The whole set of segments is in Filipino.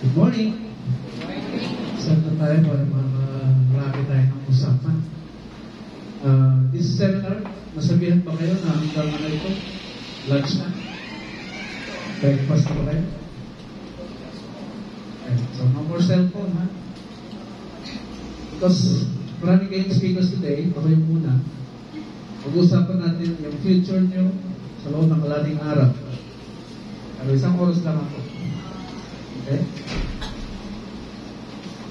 Good morning. Saan na tayo para marami tayo ng usapan? This seminar, nasabihan ba kayo na hanggang ano ito? Lunch na? Breakfast na ba kayo? Okay. So, no more cellphone, ha? Because marami kayong speakers today, ako yung muna. Pag-uusapan natin yung future nyo sa loob ng kalating araw. Pero isang oras lang ako. Okay?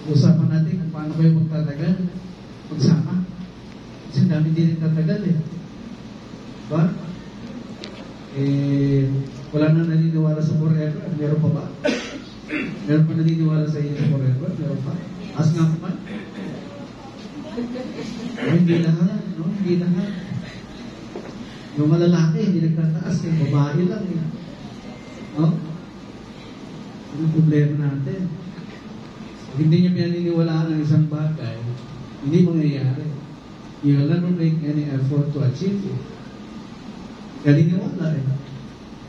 Usapan natin kung paano kayo magtatagal, magsama. Kasi dami din tatagal eh. Diba? Wala na naniniwala sa forever. Meron pa ba? Meron pa naniniwala sa inyo sa forever? Meron pa? As nga pa? Hindi lahat. No? Hindi lahat. Yung malalaki, hindi nagtataas. Yung babae lang eh. No? Ano problema natin? Kung hindi niya pinaniniwalaan ng isang bagay, hindi mangyayari. You will never make any effort to achieve it. Kaliniwala eh.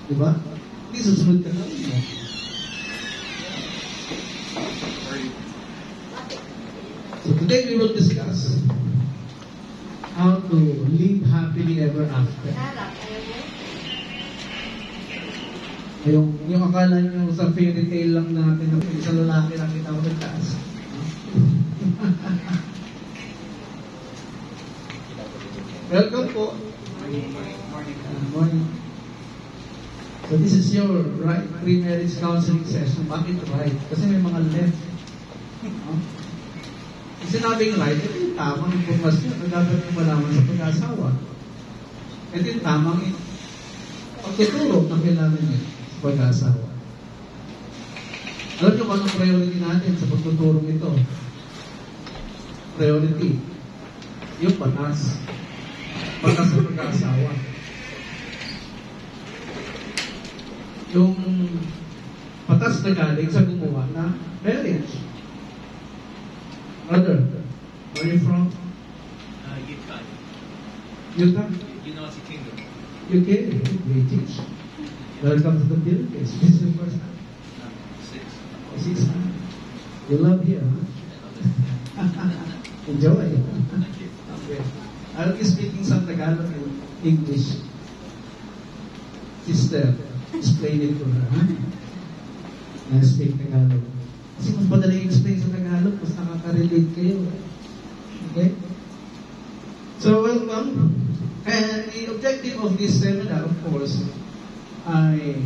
Diba? Hindi susunod ka lang mo. So today we will discuss how to live happily ever after. Yung akala nyo sa fairy tale lang natin, isang lalaki lang kita ko nagtaas. Welcome po. Morning. So this is your right pre-marriage counseling session. Bakit right? Kasi may mga left. Kasi sinabing right, ito yung tamang informasyon na dapat yung malaman sa pag-asawa. Ito yung tamang pagtuturo na kailangan niya sa pag-asawa. Alam niyo kung anong priority natin sa pagtuturong ito? Priority. Yung patas. Patas sa pag-asawa. Yung patas na galing sa gumawa na marriage. Brother, where are you from? Utah. Utah? United Kingdom. UK? British. Welcome to the Philippines. This is the first time. 6 times. You love here, huh? Enjoy. Thank you. Okay. I'll be speaking some Tagalog and English. Sister, explain it to her, huh? I speak Tagalog. Kasi mas madali explain sa Tagalog, mas nakaka-relate kayo. Okay? So, welcome. And the objective of this seminar, of course, ay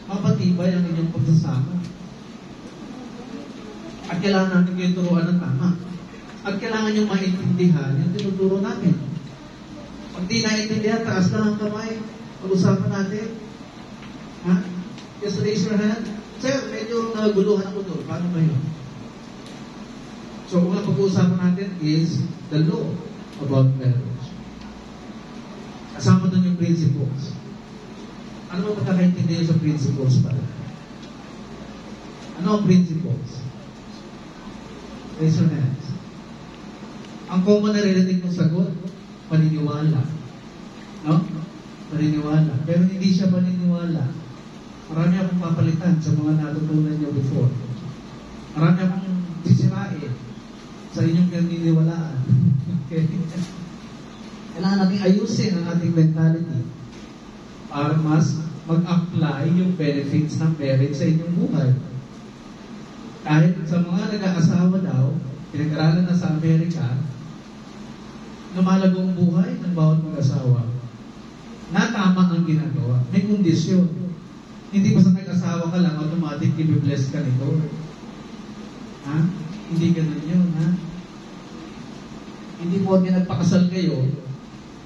mapatibay ang inyong pagsasama. At kailangan natin kayo turuan ng tama. At kailangan nyo maintindihan yung tinuturo natin. Pag di naintindihan, taas lang ang kamay. Pag-usapan natin. Ha? Just raise your hand. Sir, medyo naguluhan ako doon. Paano ba yun? So, kung ang pag-uusapan natin is the law about marriage. Kasama doon yung principles. Ano ba magkakaintindihan sa principles pala? Ano ang principles? Raise your hands. Ang common na narinig mong sagot, paniniwala. No? Paniniwala. Pero hindi siya paniniwala. Marami akong papalitan sa mga natutunan niyo before. Marami akong sisirain sa inyong paniniwalaan. Okay? Kailangan natin ayusin ang ating mentality para mas mag-apply yung benefits ng marriage sa inyong buhay. Kahit sa mga nag-aasawa daw, pinag-aralan na sa Amerika, lumalago ang buhay ng bawat mag-asawa. Na tama ang ginagawa. May kondisyon. Hindi pa sa nag-asawa ka lang, automatic i-bless ka nito. Ha? Hindi ganun yun, ha? Hindi po niya nagpakasal kayo,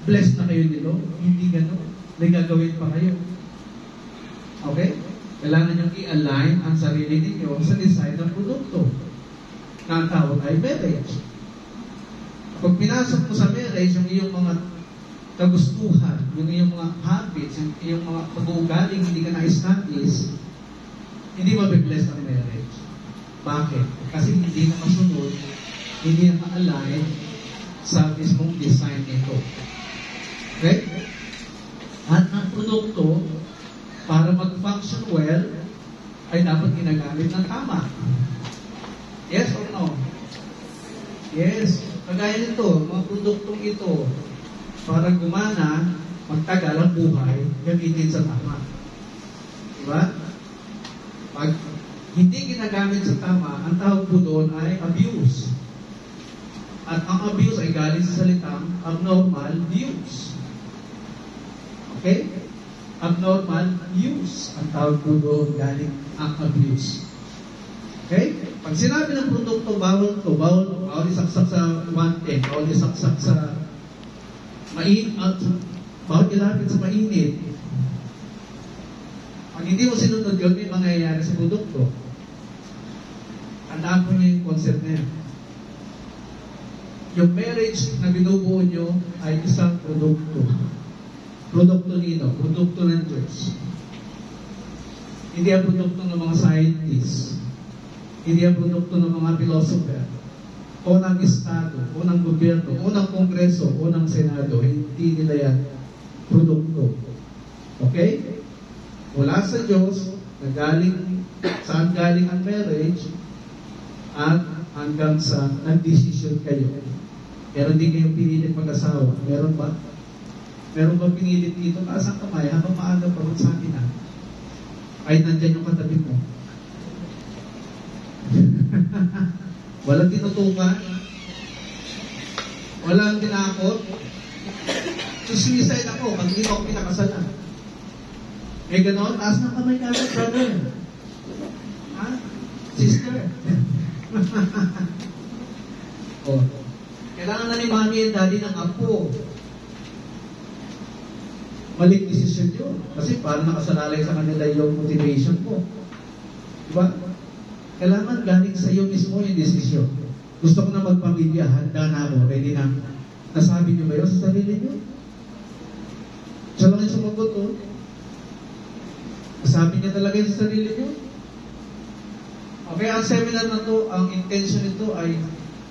blessed na kayo nito. Hindi ganun. May gagawin pa kayo. Okay? Kailangan niyong i-align ang sarili ninyo sa design ng produkto na ang tawag ay marriage. Pag pinasok mo sa marriage yung iyong mga kagustuhan, yung iyong mga habits, yung iyong mga pag-uugaling hindi ka na-establish, hindi mabibless ang marriage. Bakit? Kasi hindi na masunod, hindi na ma-align sa mismong design nito. Okay? At ang produkto, para mag-function well, ay dapat ginagamit ng tama. Yes or no? Yes. Kagaya nito, mga produktong ito, para gumana, magtagal ang buhay, gamitin sa tama. Diba? Pag hindi ginagamit sa tama, ang tawag po doon ay abuse. At ang abuse ay galing sa salitang abnormal use. Okay? Abnormal use. Ang tawag po doon galing ang abuse. Okay? Pag sinabi ng produkto, bawal to, bawal isaksak sa wanted, bawal isaksak sa mainit, bawal ilapit sa mainit. Pag hindi mo sinunod yun, may mangyayari sa produkto. Tandaan po niyo yung concept na yun. Yung marriage na binubuo nyo ay isang produkto. Produkto nino, produkto ng Diyos. Hindi ang produkto ng mga scientists. Hindi ang produkto ng mga philosopher. O ng Estado, o ng gobyerno, o ng Kongreso, o ng Senado. Hindi nila yan produkto. Okay? Mula sa Diyos, na galing, saan galing ang marriage, at hanggang sa nag-decision kayo. Pero hindi kayong pinilit mag-asawa. Meron ba? Meron ba pinilit dito? Taas ang kamay habang maaga pa sa akin na. Kahit nandyan yung katabi mo. Walang tinutukan. Walang tinakot. Suicide ako pag hindi ako pinakasalan. May gano'n, taas ng kamay ka, brother. Ha? Sister. Oh. Kailangan na ni mami and daddy ng apo. Maling decision yun. Kasi parang nakasalalay sa kanila yung motivation ko. Diba? Kailangan galing sa iyo mismo yung decision. Gusto ko na magpamilya, handa na ako, ready na. Nasabi niyo ba yun sa sarili niyo? Siya lang yung sumagot, oh. Nasabi niya talaga yun sa sarili niyo? Okay, ang seminar na to, ang intention nito ay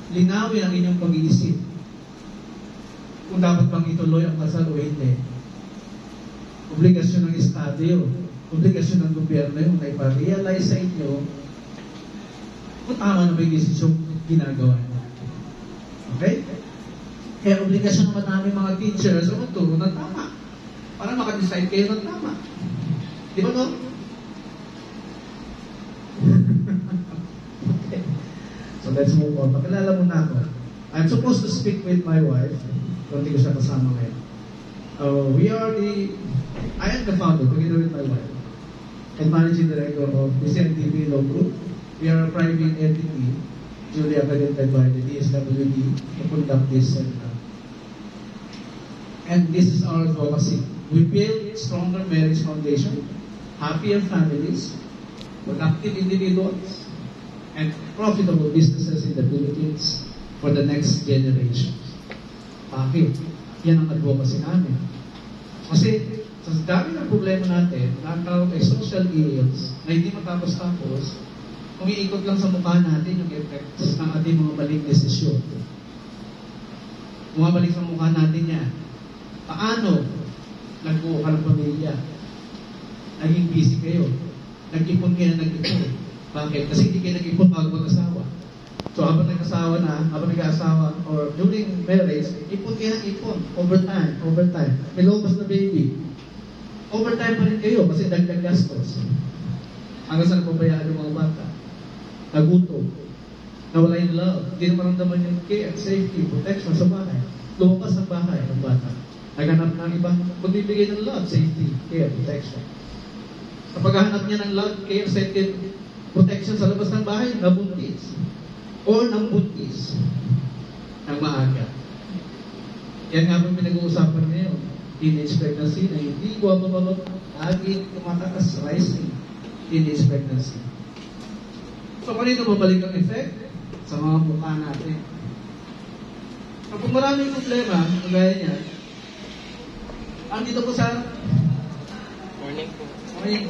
linawin ang inyong pag-iisip. Kung dapat bang ituloy ang kasal o hindi. Obligasyon ng Estado yun. Obligasyon ng gobyerno yun na ipa-realize sa inyo kung tama na ba yung desisyon ginagawa niya. Okay? Kaya obligasyon naman namin mga teachers na magturo ng tama para makadecide kayo ng tama. Di ba no? Okay. So let's move on. Pakilala muna ako. I'm supposed to speak with my wife. Hindi ko siya kasama ngayon. I am the founder, together with my wife, and managing director of the CNTV Law Group. We are a private entity, duly accredited by the DSWD to conduct this seminar. And this is our advocacy. We build stronger marriage foundation, happier families, productive individuals, and profitable businesses in the Philippines for the next generation. Bakit? Yan ang advocacy namin. Kasi sa dami ng problema natin, nakakawag ay social ills na hindi matapos-tapos, umiikot lang sa mukha natin yung effects ng ating mga maling desisyon. Bumabalik sa mukha natin yan. Paano nagbuo ka ng pamilya? Naging busy kayo. Nag-ipon kayo na nag-ipon. Bakit? Kasi hindi kayo nag-ipon bago mag-asawa. So habang nag-asawa na, habang nag-asawa, or during marriage, ipon kayo ng ipon. Overtime. May lobas na baby. Overtime pa rin kayo kasi dagdag gastos. Hanggang saan pabayaan yung mga bata. Nagutom. Nawala yung love. Hindi na maramdaman yung care, safety, protection sa bahay. Lumabas ang bahay ng bata. Naghanap ng ibang magbibigay ng love, safety, care, protection. Sa paghahanap niya ng love, care, safety, protection sa labas ng bahay, nabuntis. Or nang buntis. Nang maaga. Yan nga po pinag-uusapan ngayon. Teenage pregnancy na hindi bumababa, lagi tumataas, rising. Teenage pregnancy. So, kanino babalik ang effect? Sa mga mukha natin. Kapag maraming problema, kagaya niya, ang dito po sa... Morning po. Morning.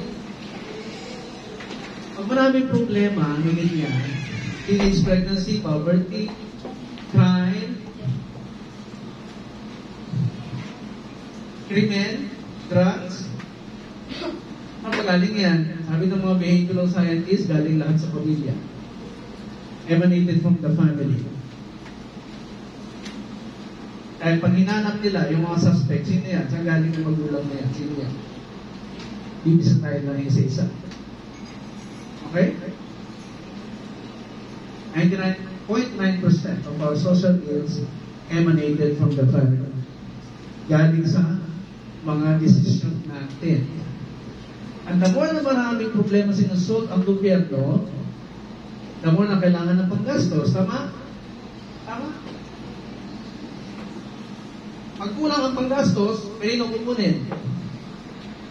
Pag maraming problema, ang ganyan, teenage pregnancy, poverty, crime, krimen, drugs, ang galing yan? Sabi ng mga behavioral scientists, galing lahat sa pamilya. Emanated from the family. Dahil pag hinanap nila, yung mga suspect, sino yan? Saan galing ng magulang na yan? Sino yan? Ibisa tayo lang isa-isa. Okay? 99.9% of our social ills emanated from the family. Galing sa mga desisyon natin. Ang the more na maraming problema sinusult ang gobyerno, the more na kailangan ng panggastos. Tama? Tama? Pag kulang ang panggastos, kanino kukunin?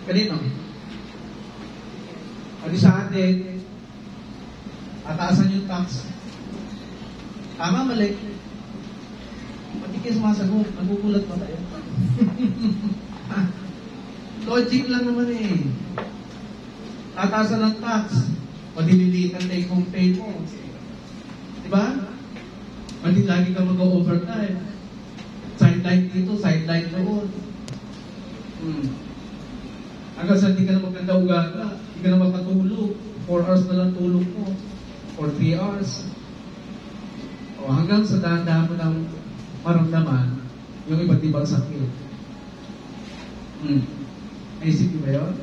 Kanino? Pag sa atin, ataasan yung tax. Tama, mali. Pati kayo sumasagot, nagugulat pa tayo. Logic lang naman eh. Tataasan ng tax, madililitan na yung pay mo. Diba? Pati lagi ka mag-overtime. Sideline dito, sideline doon. Hanggang sa hindi ka na maganda ugaga, hindi ka na makatulog. 4 hours na lang tulog mo. Or 3 hours. O hanggang sa dahan-dahan mo ng maramdaman yung iba't ibang sakit. Naisip niyo ba yun?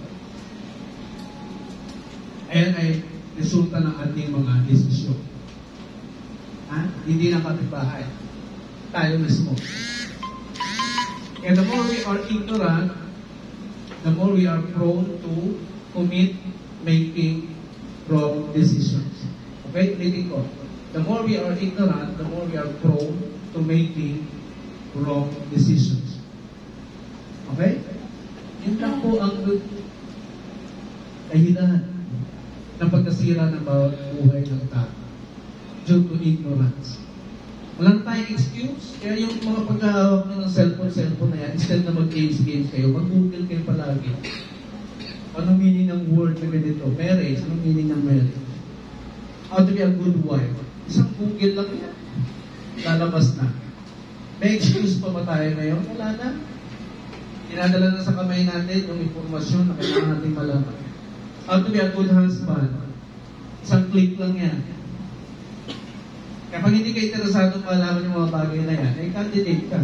Ayan ay resulta ng ating mga desisyon. Hindi na kapitbahay. Tayo mismo. And the more we are ignorant, the more we are prone to commit making wrong decisions. Okay? Ulitin ko. The more we are ignorant, the more we are prone to making wrong decisions. Okay? Yun lang po ang dahilan ng pagkasira ng bawat buhay ng tao due to ignorance. Wala na tayong excuse. Kaya yung mga pagkahawak nyo ng cellphone na yan, instead na mag-games kayo, mag-google kayo palagi. Anong meaning ng word na ganito? Marriage. Anong meaning ng marriage? How to be a good wife. Isang Google lang yan. Lalabas na. May excuse pa ba tayo ngayon? Wala na. Dinadala na sa kamay natin yung informasyon na kailangan natin malaman. How to be a good husband. Isang click lang yan. Kapag hindi ka interesado malaman yung mga bagay na yan, ay candidate ka.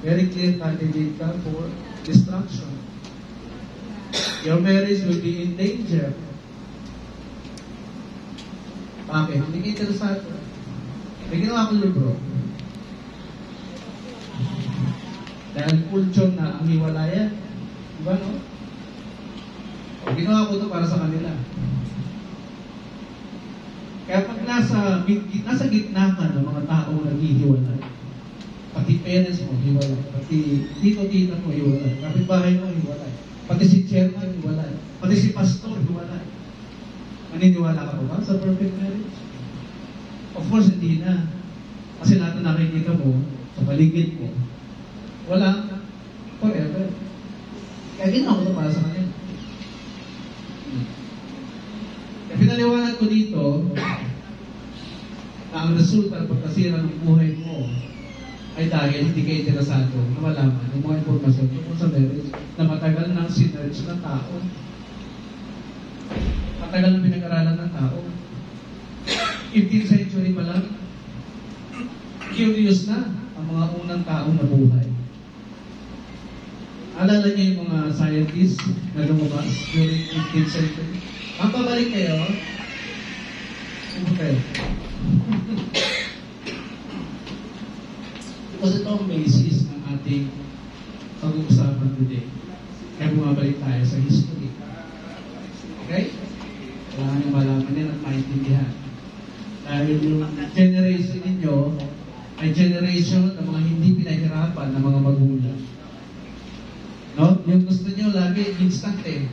Very clear candidate ka for destruction. Your marriage will be in danger. Bakit? Hindi ka interesado. May ginawa akong libro. Dahil culture na ang hiwalayan. Diba, no? O, ginawa ko ito para sa kanila. Kaya pag nasa gitna ka ng mga taong naghihiwalay, pati parents mo, hiwalay. Pati tito-tita mo, hiwalay. Kapitbahay mo, hiwalay. Pati si chairman, hiwalay. Pati si pastor, hiwalay. Maniniwala ka ba sa perfect marriage? Of course, hindi na. Kasi lahat na nakikita mo, sa paligid mo, wala forever. Kaya ginawa ko ito para sa kanila. Kaya pinaliwanag ko dito na ang resulta ng pagkasira ng buhay mo ay dahil hindi kayo interesado na malaman yung mga informasyon tungkol sa marriage na matagal nang sinerge ng tao. Matagal nang pinag-aralan ng tao. 15th century pa lang, curious na ang mga unang taong nabuhay. Alala niyo yung mga scientists na lumabas during 15th century? Pabalik kayo. Okay. Because ito ang basis ng ating pag-uusapan today. Kaya bumabalik tayo sa history. Okay? Kailangan nyo malaman yan at maintindihan. Dahil yung generation ninyo ay generation ng mga hindi pinahirapan ng mga magulang. No? Yung gusto nyo lagi instant eh.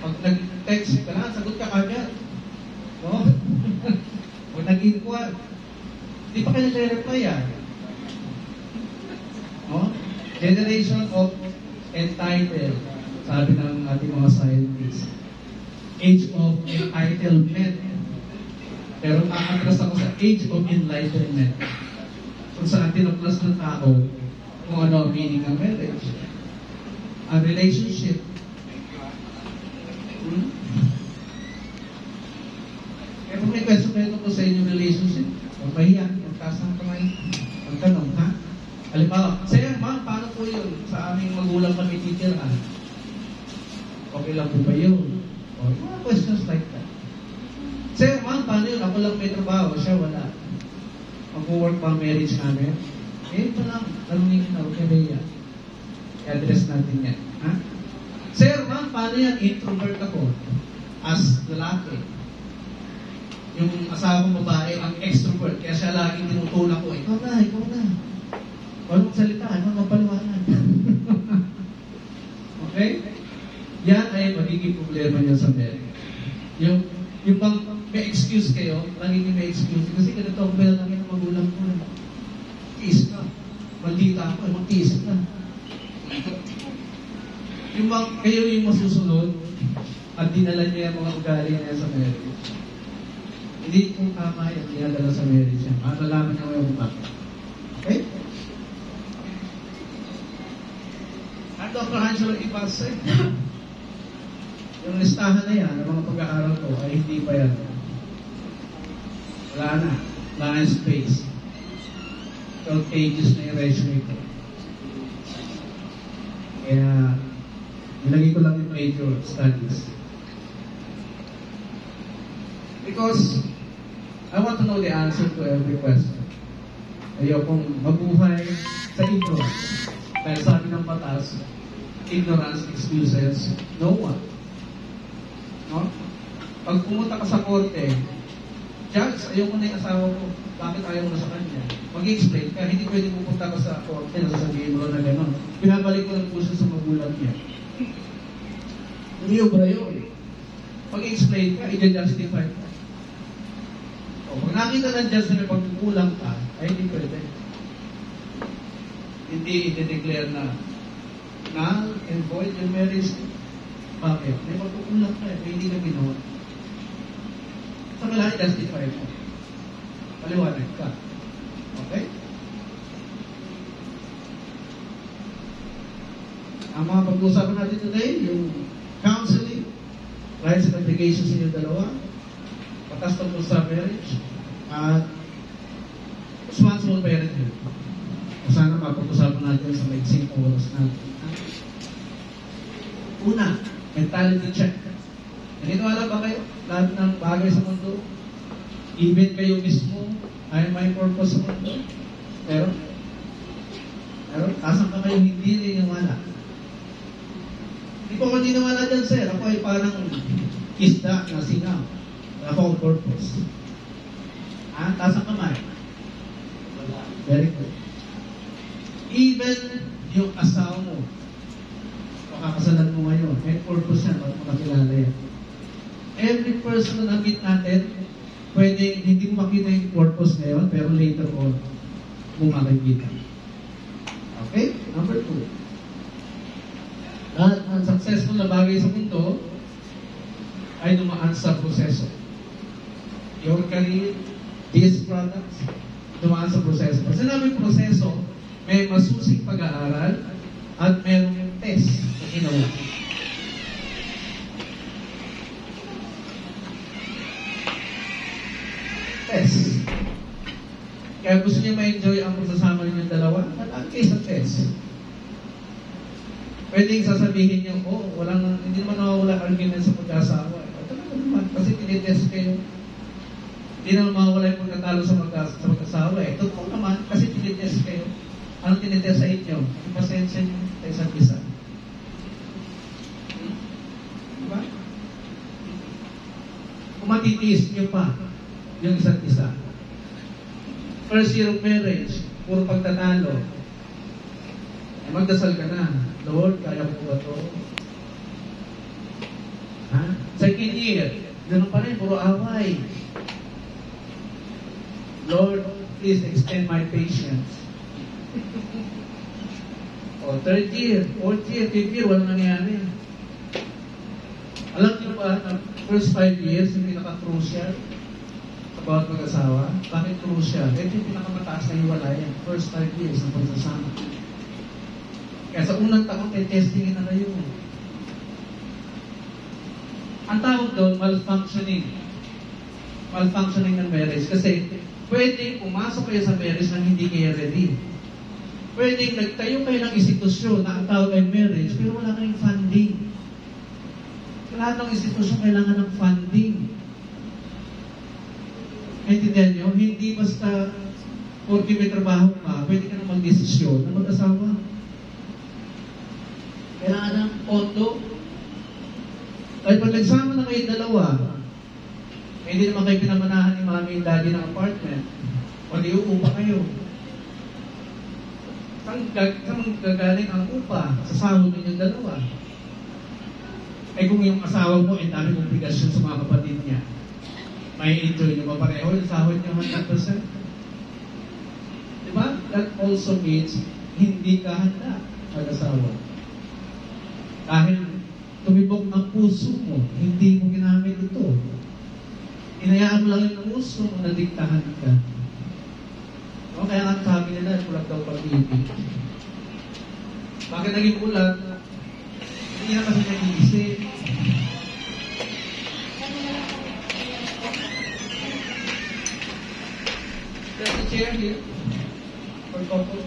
Pag nag-text ka na, sagot ka kagad. No? Pag nag-inquire, hindi pa kayo nag-reply yan. No? Generation of entitled, sabi ng ating mga scientists. Age of entitlement. Pero makakatras ako sa age of enlightenment. Kung saan tinuklas ng tao kung ano ang meaning ng marriage. A relationship. Kaya kung may question kayo tungkol sa inyong relationship, huwag mahiya, magtaas ng kamay, magtanong, ha? Halimbawa, sir, ma'am, paano po yun? Sa aming magulang kami titiraan. Okay lang po ba yun? O, yung mga questions like that. Sir, ma'am, paano yun? Ako lang may trabaho, siya wala. Mag-work pa ang marriage namin. Eh, ito lang, tanongin na, okay ba yan? I-address natin yan. Ha? Sir, ma'am, paano yan? Introvert ako. As lalaki. Yung asawa kong babae, ang extrovert. Kaya siya laging tinutulak ko, ikaw na, ikaw na. Huwag magsalita, ano mapaliwanag. Okay? Yan ay magiging problema niyo sa marriage. Yung bang may excuse kayo, laging may excuse. Kasi ganito ako lang ng magulang ko. Tiis ka. Maldita ako, magtiis ka. Yung bang kayo yung masusunod at dinala niya yung mga ugali niya sa marriage. Hindi kung tama yung dinadala sa marriage niya. Malalaman niya yung bakit. Okay? Ang Dr. Angelo Ipasay, yung listahan na yan, ng mga pag-aaral ko, ay hindi pa yan. Wala na. Wala na space. 12 pages na yung resume ko. Kaya, nilagay ko lang yung major studies. Because, I want to know the answer to every question. Ayokong mabuhay sa ignorance. Dahil sabi ng batas, ignorance excuses no one. No? Pag pumunta ka sa korte, judge, ayaw mo na yung asawa ko. Bakit ayaw mo na sa kanya? Mag-explain ka, hindi pwede pupunta ka sa korte na sasabihin mo na gano'n. Pinabalik ko lang po siya sa magulang niya. Hindi obra yun. Mag-explain ka, i-justify ka. O, pag nakita ng judge na pagkukulang ka, ay hindi pwede. Hindi i-declare na null and void yung marriage. Bakit? May pagkukulang ka, may hindi na ginawa. Sa kailangan justify mo. Paliwanag ka. Okay? Ang mga pag-uusapan natin today, yung counseling, rights and obligations sa inyong dalawa, batas tungkol sa marriage, at responsible parenting. Sana mapag-usapan natin sa maiksing oras natin. Una, mentality check. Naniniwala ba kayo? Lahat ng bagay sa mundo, even kayo mismo, ay may purpose sa mundo. Pero, asan ka kayo hindi naniniwala? Hindi po ako naniniwala dyan, sir. Ako ay parang isda na singaw. Wala akong purpose. Taas ang kamay. Very good. Even yung asawa mo, makakasalan mo ngayon, may purpose yan, ba't makakilala yan. Every person na meet natin, pwede hindi mo makita yung purpose ngayon, pero later on, mo makikita. Okay? Number 2. Lahat ng successful na bagay sa mundo ay dumaan sa proseso. Your career, these products, dumaan sa proseso. Pag sinabing proseso, may masusing pag-aaral at mayroong test na ginawa. Test. Kaya gusto niyo ma-enjoy ang pagsasama ninyong dalawa, mataan kayo sa test. Pwedeng sasabihin niyo, hindi naman nawawala argument sa pag-asawa. Ito naman, kasi tinitest kayo. Hindi naman mawawala yung pagkatalo sa pag-asawa. Totoo naman, kasi tinitest kayo. Anong tinitest sa inyo? Yung pasensya niyo sa isa't isa. Diba? Kung matitiis niyo pa yung isa't isa. First year of marriage, puro pagtatalo. Magdasal ka na. Lord, kaya ko ba ito? Second year, ganoon pa rin, puro away. Lord, please extend my patience. Third year, fourth year, fifth year, walang nangyari. Alam niyo ba, na first 5 years, yung pinaka-crucial sa bawat mag-asawa? Bakit crucial? Ito yung pinakamataas na hiwalayan. First 5 years ng pagsasama. Kaya sa unang taon, testingin na kayo. Ang tawag doon, malfunctioning. malfunctioning ng marriage. Kasi pwedeng pumasok kayo sa marriage nang hindi kayo ready. Pwedeng nagtayo kayo ng institusyon na ang tawag ay marriage, pero wala kayong funding. Lahat ng institusyon kailangan ng funding. Naintindihan nyo? Hindi basta porque may trabaho ka, pwede ka na mag-desisyon na mag-asawa. Kailangan ng pondo. Dahil pag nagsama na kayo dalawa, hindi naman kayo pinamanahan ni mami and daddy ng apartment. O di uupa kayo. Saan gagaling ang upa? Sa sahod ninyong dalawa. Eh kung yung asawa mo ay dami obligasyon sa mga kapatid niya, may enjoy nyo ba pareho yung sahod niyo 100%? Diba? That also means hindi ka handa mag-asawa. Dahil tumibok ang puso mo, hindi mo ginamit ito. Inayaan mo lang yung puso mo na diktahan ka. No? Kaya nga sabi nila, kulag daw pag-ibig. Bakit naging kulag? Hindi na kasi nag-iisip. There's a chair here for couple.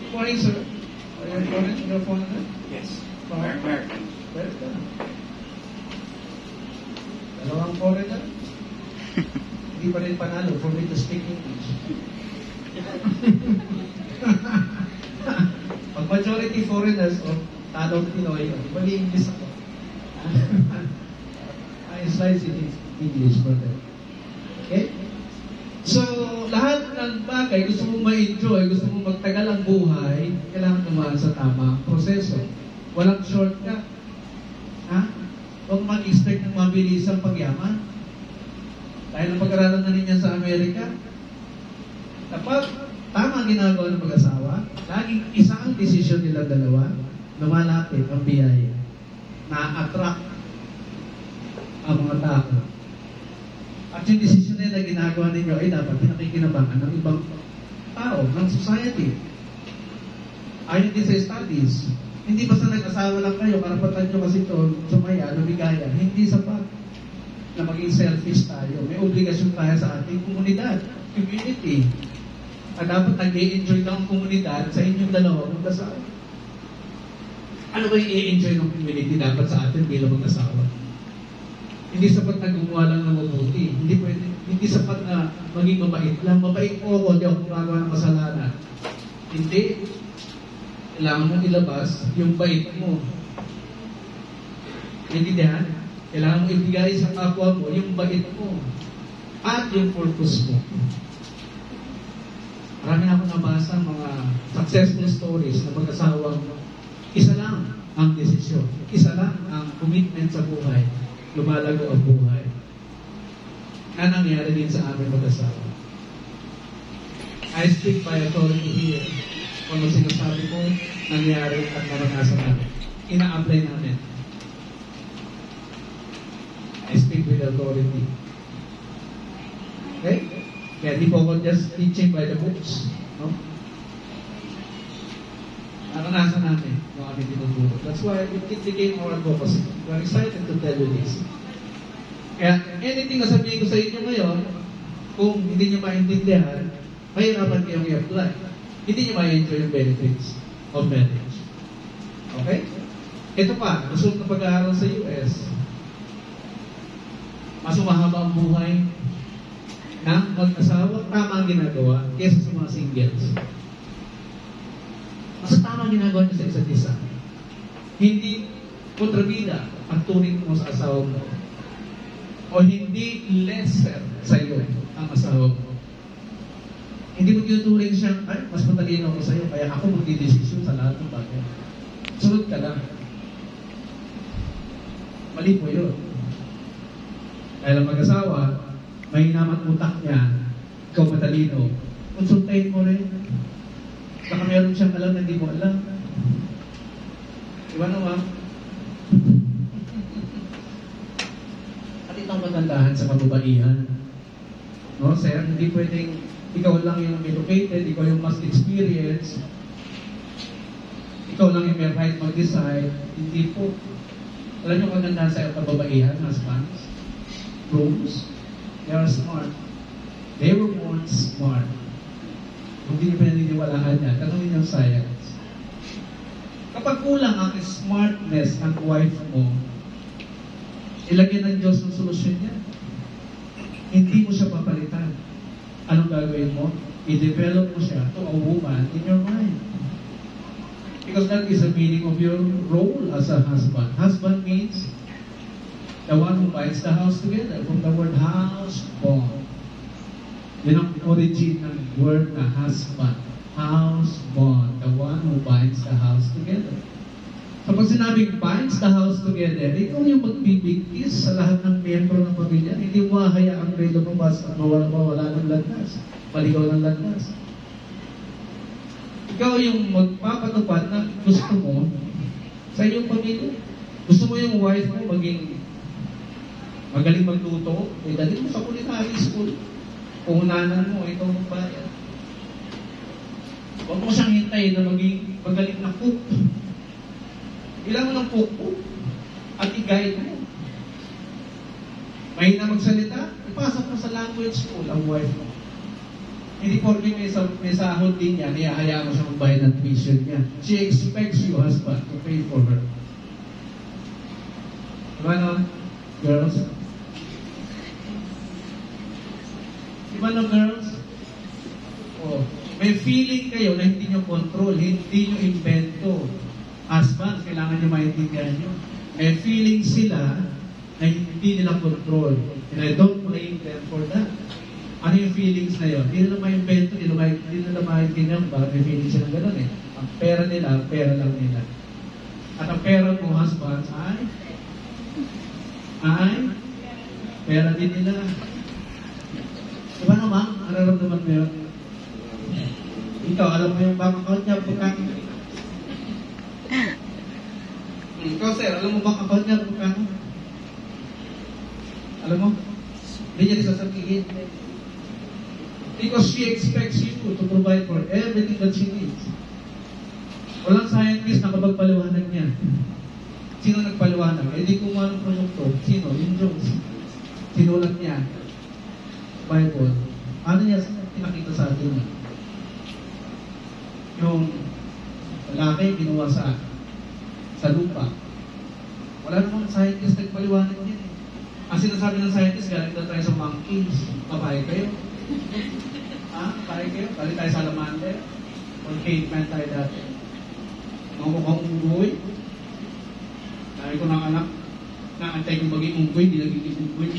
Good morning, sir. Are you recording your phone? Yes. Where? Where ka? Dalawang foreigner? Hindi pa rin panalo for me to speak English. Pag majority foreigners o talong Pinoy, bali English ako. I slice in English for them. Okay? So, lahat ng bagay, gusto mo ma-enjoy, gusto mo magtagal ang buhay, kailangan dumaan sa tamang proseso. Walang shortcut. Ha? Huwag mag-expect ng mabilisang pagyaman. Dahil ang pag-aralan na ninyo sa Amerika, kapag tama ang ginagawa ng mag-asawa, laging isang desisyon nila dalawa, lumalapit ang biyaya. Na-attract ang mga tao. At yung desisyon nila na ginagawa ninyo ay dapat pinakikinabangan ng ibang tao, ng society. Ayon din sa studies, hindi basta nag-asawa lang kayo, karapatan nyo kasi ito, sumaya, lumigaya. Hindi sapat na maging selfish tayo. May obligasyon tayo sa ating komunidad, community. At dapat nag-i-enjoy lang ang komunidad sa inyong dalawa mag-asawa. Ano ba yung i-enjoy ng community dapat sa atin bilang mag-asawa? Hindi sapat na gumawa lang ng mabuti. Hindi sapat na maging mabait lang. Mabait po ako, hindi ako gumagawa ng kasalanan. Hindi. Kailangan mo ilabas yung bait mo. Naintindihan? Kailangan mo ibigay sa kapwa mo yung bait mo. At yung purpose mo. Marami na akong nabasa mga successful stories na mag-asawang isa lang ang desisyon. Isa lang ang commitment sa buhay. Lumalago ang buhay. Na nangyari din sa aming mag-asawa. I speak by authority here. Kung ano sinasabi ko, nangyari at naranasan namin. Ina-apply namin. I speak with authority. Okay? Kaya di po ako just teaching by the books. No? Naranasan namin kung kami tinuturo. That's why it became our focus. We're excited to tell you this. Kaya anything na sabihin ko sa inyo ngayon, kung hindi nyo maintindihan, mahirapan kayong i-apply. Hindi nyo ma-enjoy yung benefits of marriage. Okay? Ito pa, gusto na pag-aaral sa US. Mas umahaba ang buhay ng mag-asawa, tama ang ginagawa kaysa sa mga singles. Mas tama ang ginagawa niyo sa isa't isa. Hindi kontrabida ang turing mo sa asawa mo. O hindi lesser sa iyo ang asawa mo. Hindi mo tinuturing siya, ay, mas matalino ako sa iyo, kaya ako magdidesisyon sa lahat ng bagay. Sunod ka lang. Mali po yun. Dahil ang mag-asawa, may hinamat utak niya, ikaw matalino, konsultahin mo rin. Baka meron siyang alam na hindi mo alam. Diba naman? At itong matandahan sa kababaihan. No, sir, hindi pwedeng ikaw lang yung educated, ikaw yung mas experience, ikaw lang yung may right mag-decide. Hindi po. Alam niyo kagandahan sa kababaihan, husbands? Rooms. They are smart. They were born smart. Hindi niyo pinaniniwalaan yan. Tanungin niyo ang science. Kapag kulang ang smartness ng wife mo, ilagyan ng Diyos ng solusyon niya. Hindi mo siya papalitan. Anong gagawin mo? I-develop mo siya to a woman in your mind. Because that is the meaning of your role as a husband. Husband means the one who binds the house together. From the word house, bond. Yun ang origin ng word na husband. House bond. The one who binds the house together. So pag sinabing binds the house together, ikaw yung magbibigtis sa lahat ng miyembro ng pamilya. Hindi mo hayaang may lumabas at mawala ng landas. Maligaw ng landas. Ikaw yung magpapatupad na gusto mo sa iyong pamilya. Gusto mo yung wife mo maging magaling magluto, dali mo sa culinary school. Puhunanan mo, ikaw magbayad. Huwag mo siyang hintayin na maging magaling na cook. Ilan mo ng cook at i-guide mo. Mahina magsalita, ipasok mo sa language school ang wife mo. Hindi porke may sahod din niya, niyahayaan mo siya magbayad ng tuition niya. She expects you, husband, to pay for her. Diba no, girls? Diba no, girls? Oh, may feeling kayo na hindi nyo control, hindi nyo invento. Husband, kailangan nyo maintindihan nyo. May feeling sila na hindi nila control. And I don't blame them for that. Ano yung feelings na yun? Hindi nila ma-invento, hindi nila maintindihan bakit may feelings silang gano'n eh. Ang pera nila, pera lang nila. At ang pera mo, husbands, ay pera din nila. Diba naman? Nararamdaman mo yun? Ikaw, alam mo yung bank account niya, pagkang... Ikaw, sir, alam mo bank account niya, pagkang... Alam mo? Hindi niya sasabihin. Because she expects you to provide for everything that she needs. Walang scientist na kapagpaliwanag niya. Sino nagpaliwanag? Eh di kumuha ng produkto. Sino? Yung Diyos. Sinulat niya. Bible. Ano niya pinakita sa atin? Yung lalaki ginawa sa lupa. Wala namang scientist nagpaliwanag niya. Ang sinasabi ng scientist, galing daw tayo sa monkeys. Babae kayo. Babae kayo. Galing tayo sa salamander. O caveman tayo dati. Mga mukhang unggoy. Dahil ko ng anak, naantay kong maging unggoy, hindi nagiging unggoy.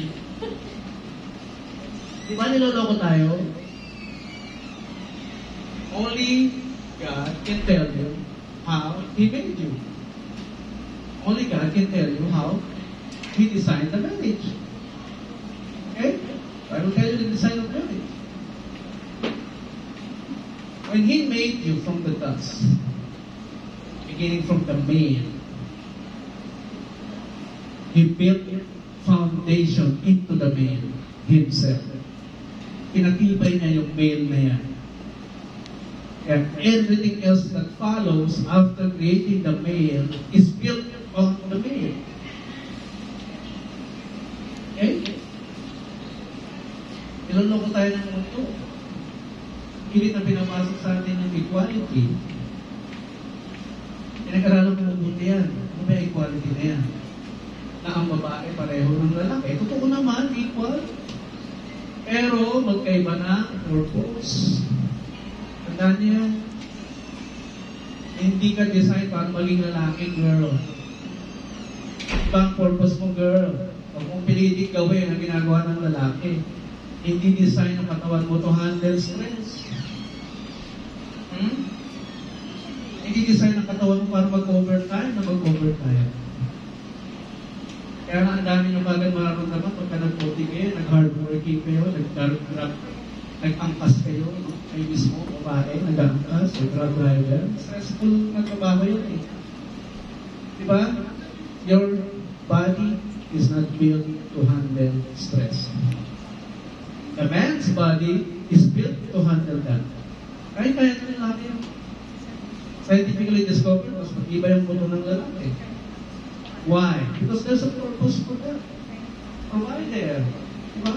Di ba niloloko tayo? Only God can tell you how He made you. Only God can tell you how He designed the marriage. Okay? I will tell you the design of marriage. When He made you from the dust, beginning from the male, He built foundation into the male Himself. Pinatibay niya yung male na yan. And everything else that follows after creating the male is built on the male. Okay? Niloloko tayo ng mundo. Pilit na pinapasok sa atin yung equality. Pinag-aralan mo mabuti yan. Ano ba yung equality na yan? Na ang babae pareho ng lalaki. Totoo naman, equal. Pero magkaiba na purpose. Tandaan niyo, hindi ka design para maging lalaki, girl. Ibang purpose mo, girl. Huwag mong pilitin gawin ang ginagawa ng lalaki. Hindi design ang katawan mo to handle stress. Hindi design ang katawan mo para mag-overtime na mag-overtime. Kaya nga ang dami nyo kagad mararamdaman pagka nag-voting kayo, nag-hardworking kayo, nag-angkas kayo, kayo mismo, babae, nag-angkas, nag-grab driver. Stressful na trabaho yun eh. Diba? Your body is not built to handle stress. The man's body is built to handle that. Kaya ito yung laki yun. Scientifically discovered, mas mag-iba yung puno ng lalaki. Why? Because there's a purpose for that. Provider. Diba?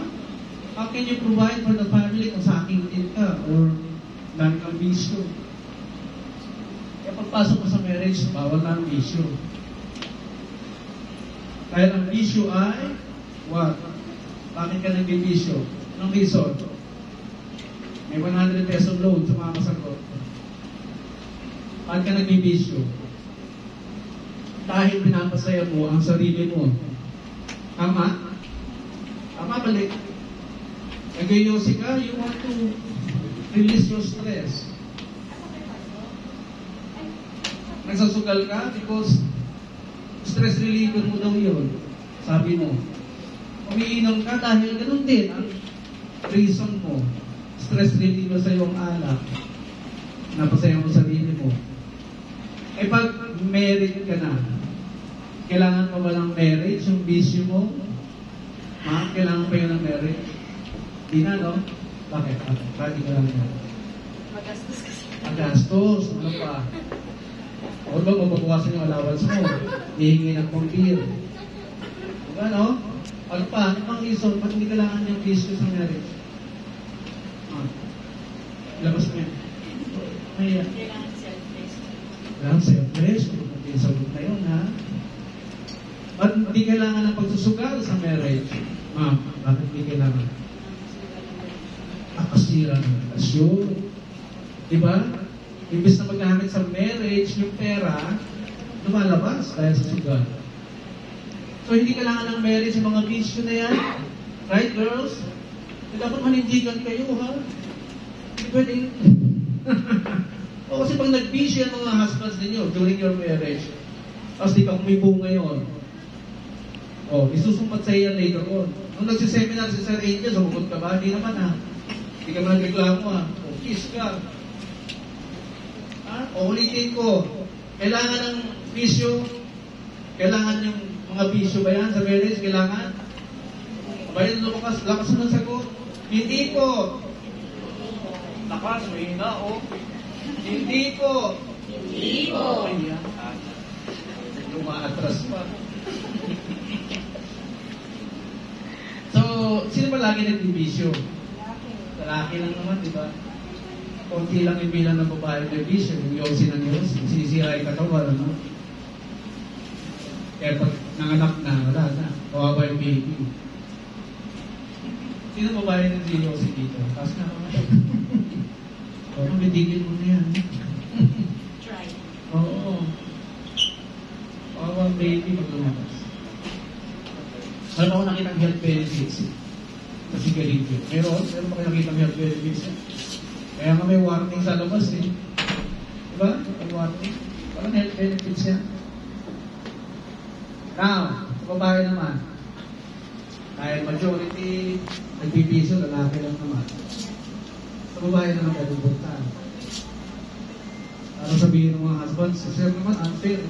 How can you provide for the family kung sa aking din ka or dami kang bisyo? Kaya pagpasok mo sa marriage, bawal na ang bisyo. Dahil ang bisyo ay what? Bakit ka nagbibisyo? Anong reason? May 100 peso loan, sumama sa ko. Bakit ka nagbibisyo? Dahil pinapasaya mo ang sarili mo. Tama? Tama, balik. Nag-yosi ka, you want to release your stress. Nagsasugal ka because stress reliever mo daw yun. Sabi mo. Umiinom ka dahil ganun din ang reason mo. Stress reliever sa iyong alak. Napasaya mo sarili mo. Eh pag married ka na, kailangan pa ba ng marriage yung bisyo mo? Ha? Kailangan pa yun ng marriage? Di na, no? Bakit? Bakit ka lang yan? Magastos kasi. Magastos. Ano pa? O ba, mababawasan yung allowance mo? Hihingi ng pang-beer. Diba, no? Ano pa? Ano pang reason? Ba't hindi kailangan yung bisyo sa marriage? Labas mo yan. May Kailangan self-place. kailangan self-place. Kung sagot na yun, ha? Ba't hindi kailangan ng pagsusugal sa marriage? Ma'am, bakit hindi kailangan? Akasira ng relasyon. Diba? Imbis na magamit sa marriage, yung pera, lumalabas dahil sa sugal. So, hindi kailangan ng marriage yung mga bisyo na yan. Right, girls? Dapat manindigan kayo, ha? Hindi pwedeng... O kasi pag nag-bisyo ang mga husbands ninyo during your marriage, tapos di ka kumibo ngayon, isusumpat sa iyan later on. Nung nagsiseminar si Sir Angel, sumukot ka ba? Hindi naman, ha? Hindi ka man nagreklamo, ha? Kiss ka. Ulitin ko, kailangan ng bisyo, kailangan yung mga bisyo ba yan sa marriage? Kailangan? Bayan, lakas mo ng sagot. Hindi po. Lakas, may na, Hindi po. Hindi po. Ayan. Umaatras pa. So, sino ba lagi nagbibisyo? Lalaki lang naman, di ba? Kunti lang yung bilang ng babae nagbibisyo. Yung yosi ng yosi. Sisira yung katawan, ano? Kaya pag nanganak na, wala na. Kawawa yung baby. Sino babae ng si yosi dito? Tapos na naman. Oo, bitigil mo na yan. Try. Oo. Kawawa ang baby pag lumabas. Alam ako nakita ang health benefits. Kasi galing yun. Meron pa kayo nakita ang health benefits. Kaya nga may warning sa labas eh. Diba? May warning. Parang health benefits yan. Now, sa babae naman. Dahil majority, nagbibiso, lalaki lang naman. Sa babae naman kalubutan. Ano sabihin ng mga husbands? Sir naman, unfair.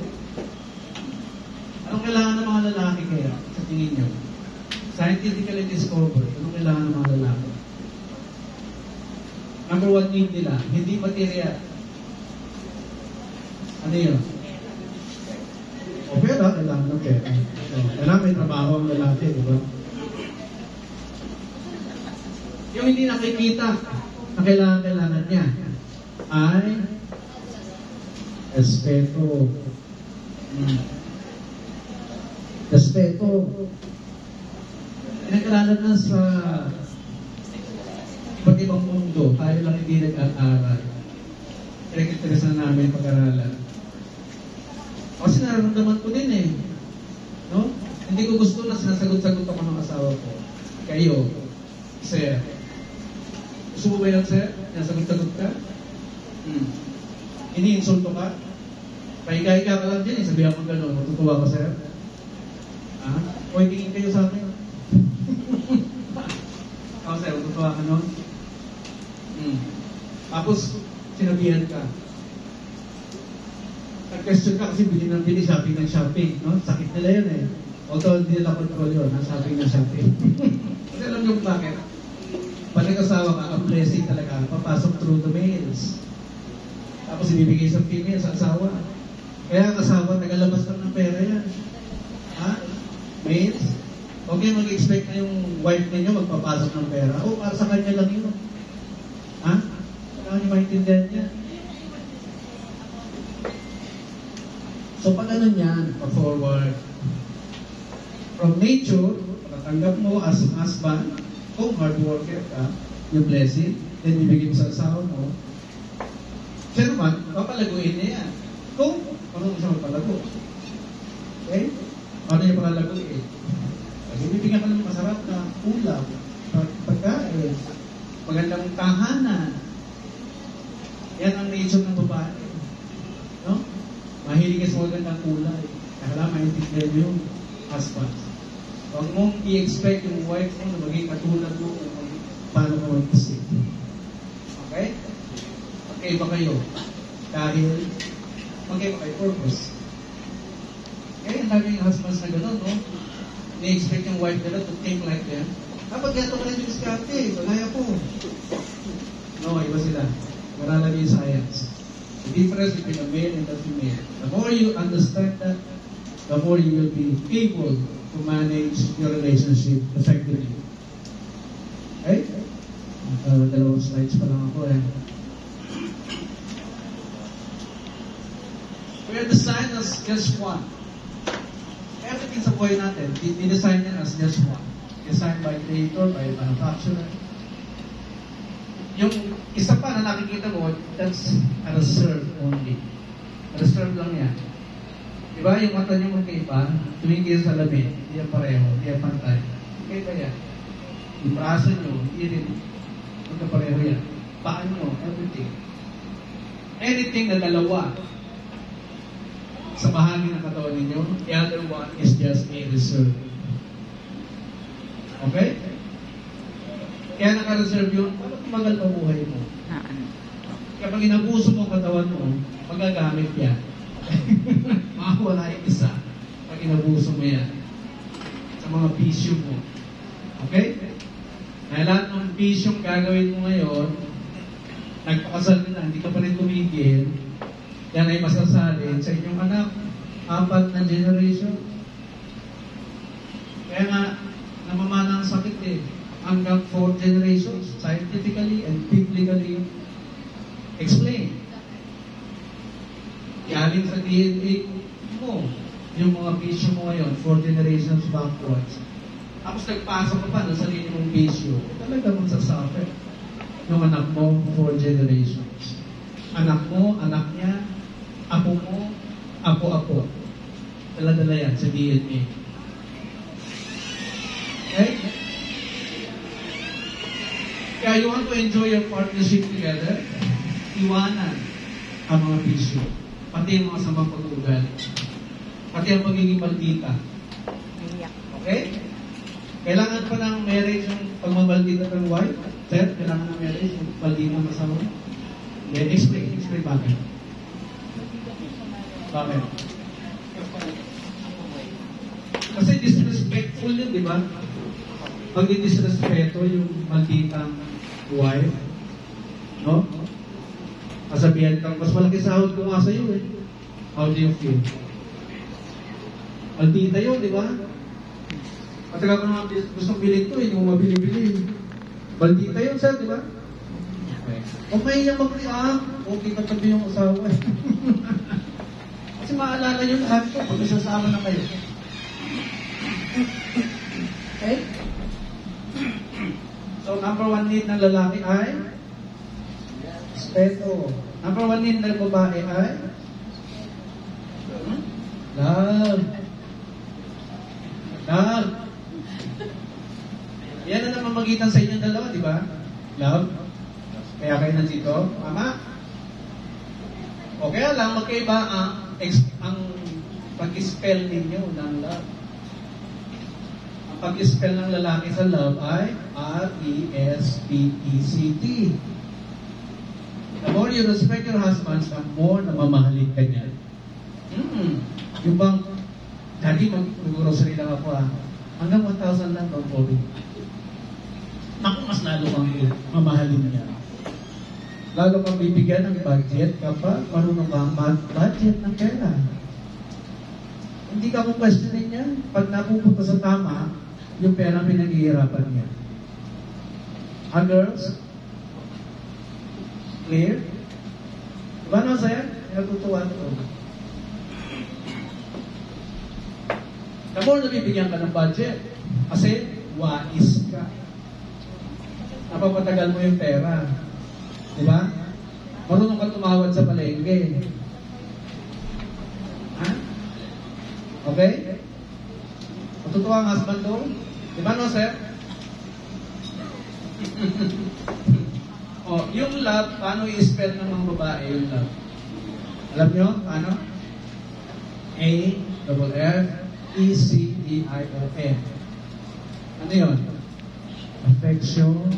Anong kailangan ng mga lalaki kaya sa tingin nyo? Scientifically discovered, anong kailangan ng mga lalaki? Number one need nila, hindi material. Ano yun? O pera, kailangan ng pera. Kailangan may trabaho ang lalaki, di ba? Yung hindi nakikita na kailangan niya ay respeto. Respeto. Pinag-aralan na sa iba't ibang mundo, tayo lang hindi nag-aaral. Pinag-interest na namin pag-aralan. Kasi nararamdaman ko din eh. No? Hindi ko gusto na sinasagot-sagot ako ng asawa ko. Kayo, sir. Gusto mo ba yan, sir? Sinasagot-sagot ka? Ini-insulto ka? Pahiga-higa ka lang dyan eh. Sabihan mo gano'n. Matutuwa ka, sir? Ha? O, tingin kayo sa akin. Ako, sir, matutuwa ka nun? Tapos, sinabihan ka. Nag-question ka kasi bili ng bili, shopping ng shopping. No? Sakit nila yun eh. Although hindi nila control yun, shopping ng shopping. Kasi alam nyo bakit? Pag nag-asawa ka, ang blessing talaga, papasok through the males. Tapos ibibigay sa female, sa asawa. Kaya ang asawa, nagalabas lang ng pera yan. Means, huwag kayo mag-expect na yung wife ninyo magpapasok ng pera. O, para sa kanya lang yun. Ha? Kailangan niyo maintindihan niya. So, pag ano yan, pa-forward. From nature, pagkatanggap mo as husband, kung hard worker ka, yung blessing, then ibigay mo sa asawa mo, siya naman, papalaguin niya yan. Kung, ano mo siya magpalago? Okay? Ano yung palalaguin? Kasi bibigyan ka ng masarap na ulam, pagkain, magandang tahanan. Yan ang nature ng babae. No? Mahilig ka sa magandang kulay. Kaya maintindihan yung husband. Huwag mong i-expect yung wife mo na maging katulad mo kung paano ka mag-isip. Okay? Okay ba kayo? Dahil magkaiba kayo purpose. Kaya ang dami yung husbands na gano'n, no? Ni-expect yung wife nila to think like them. Kapag gato ka rin yung diskarte, bagaya ko. No, iba sila. Marala yung science. The difference between a male and a female. The more you understand that, the more you will be able to manage your relationship effectively. Okay? Dalawang slides pa lang ako eh. We are designed as just one. Everything sa buhay natin, dinesign yan as just one. Designed by creator, by manufacturer. Yung isa pa na nakikita mo, that's a reserve only. A reserve lang yan. Diba, yung mata niyo magkaiba, tumingin sa lamin, hindi yan pareho, hindi yan pantay. Magkaiba yan. Yung braso niyo, hindi rin magkapareho yan. Paan niyo, everything. Anything na dalawa sa bahagi ng katawan ninyo, the other one is just a reserve. Okay? Kaya naka-reserve yun, paano tumagal pa buhay mo? Kapag inabuso mo ang katawan mo, magagamit yan. Makawala yung isa pag inabuso mo yan sa mga bisyo mo. Okay? Dahil lahat ng bisyong gagawin mo ngayon, nagpakasal ka na, hindi ka pa rin tumigil, yan ay masasalin sa inyong anak, 4 na generation. Kaya nga, namamana ang sakit eh. Hanggang 4 generations, scientifically and biblically explained. Galing sa DNA mo, yung mga bisyo mo ngayon, 4 generations backwards. Tapos nagpasok ka pa ng sarili mong bisyo, talaga magsasuffer. Yung anak mo, 4 generations. Anak mo, anak niya, apo mo, apo-apo. Dala-dala yan sa DNA. Okay? Kaya you want to enjoy your partnership together, iwanan ang mga bisyo. Pati ang mga samang pag-uugali. Pati ang pagiging maldita. Okay? Kailangan pa ng marriage yung pagmamaldita ng wife? Sir, kailangan ng marriage yung maldita ng asawa? Yeah, explain bakit. Bakit? Kasi disrespectful yun, di ba? Pag disrespeto yung malditang wife, no? Kasabihan kang, mas malaki sahod ko nga sa'yo eh. How do you feel? Maldita yun, di ba? At saka kung gustong bilhin to, hindi mo mabili-bili. Maldita yun, sir, di ba? Okay niya mag-react. Okay katabi yung asawa eh. Kasi maalala yun lahat ko pag isasama na kayo. Okay? So, number 1 need ng lalaki ay respeto. Number 1 need ng babae ay love. Love. Yan ang namamagitan sa inyong dalawa, di ba? Love. Kaya kayo nandito, mama. O kaya lang, magkaiba ang pag-spell ninyo ng love. Ang pag-spell ng lalaki sa love ay R-E-S-P-E-C-T. The more you respect your husband, the more na mamahalin ka niya. Yung bang, dati mag-grocery lang ako hanggang 1,000 lang daw po. Naku, mas lalo kang mamahalin niya. Lalo kang bibigyan ng budget kapag marunong kang mag-budget ng pera. Hindi ka kung questionin yan. Pag napupunta sa tama, yung pera pinaghihirapan niya. Girls? Clear? Diba no, sir? Natutuwa ko. The more nabibigyan ka ng budget, kasi wais ka. Napapatagal mo yung pera. Diba? Marunong ka tumawad sa palengke. Ha? Okay? Matutuwa ang husband doon? Diba no, sir? Oh, yung love, paano i-spell ng mga babae yung love? Alam nyo? Paano? A-F-F-E-C-T-I-O-N. Ano yun? Affection.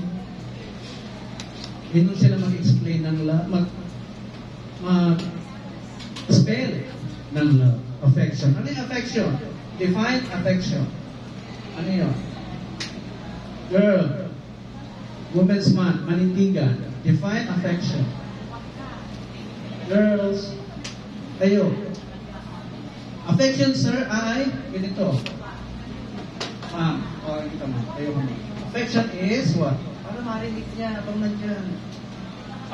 Hindi sila mag-explain ng love. Mag-spell ng love. Affection. Ano yung affection? Define affection. Ano yun? Girl. Woman's man. Manindigan. Define affection. Girls. Kayo. Affection, sir, ay ganito. Ma'am. O, kita ma'am. Kayo, ma'am. Affection is what? Para marinig niya habang nandiyan.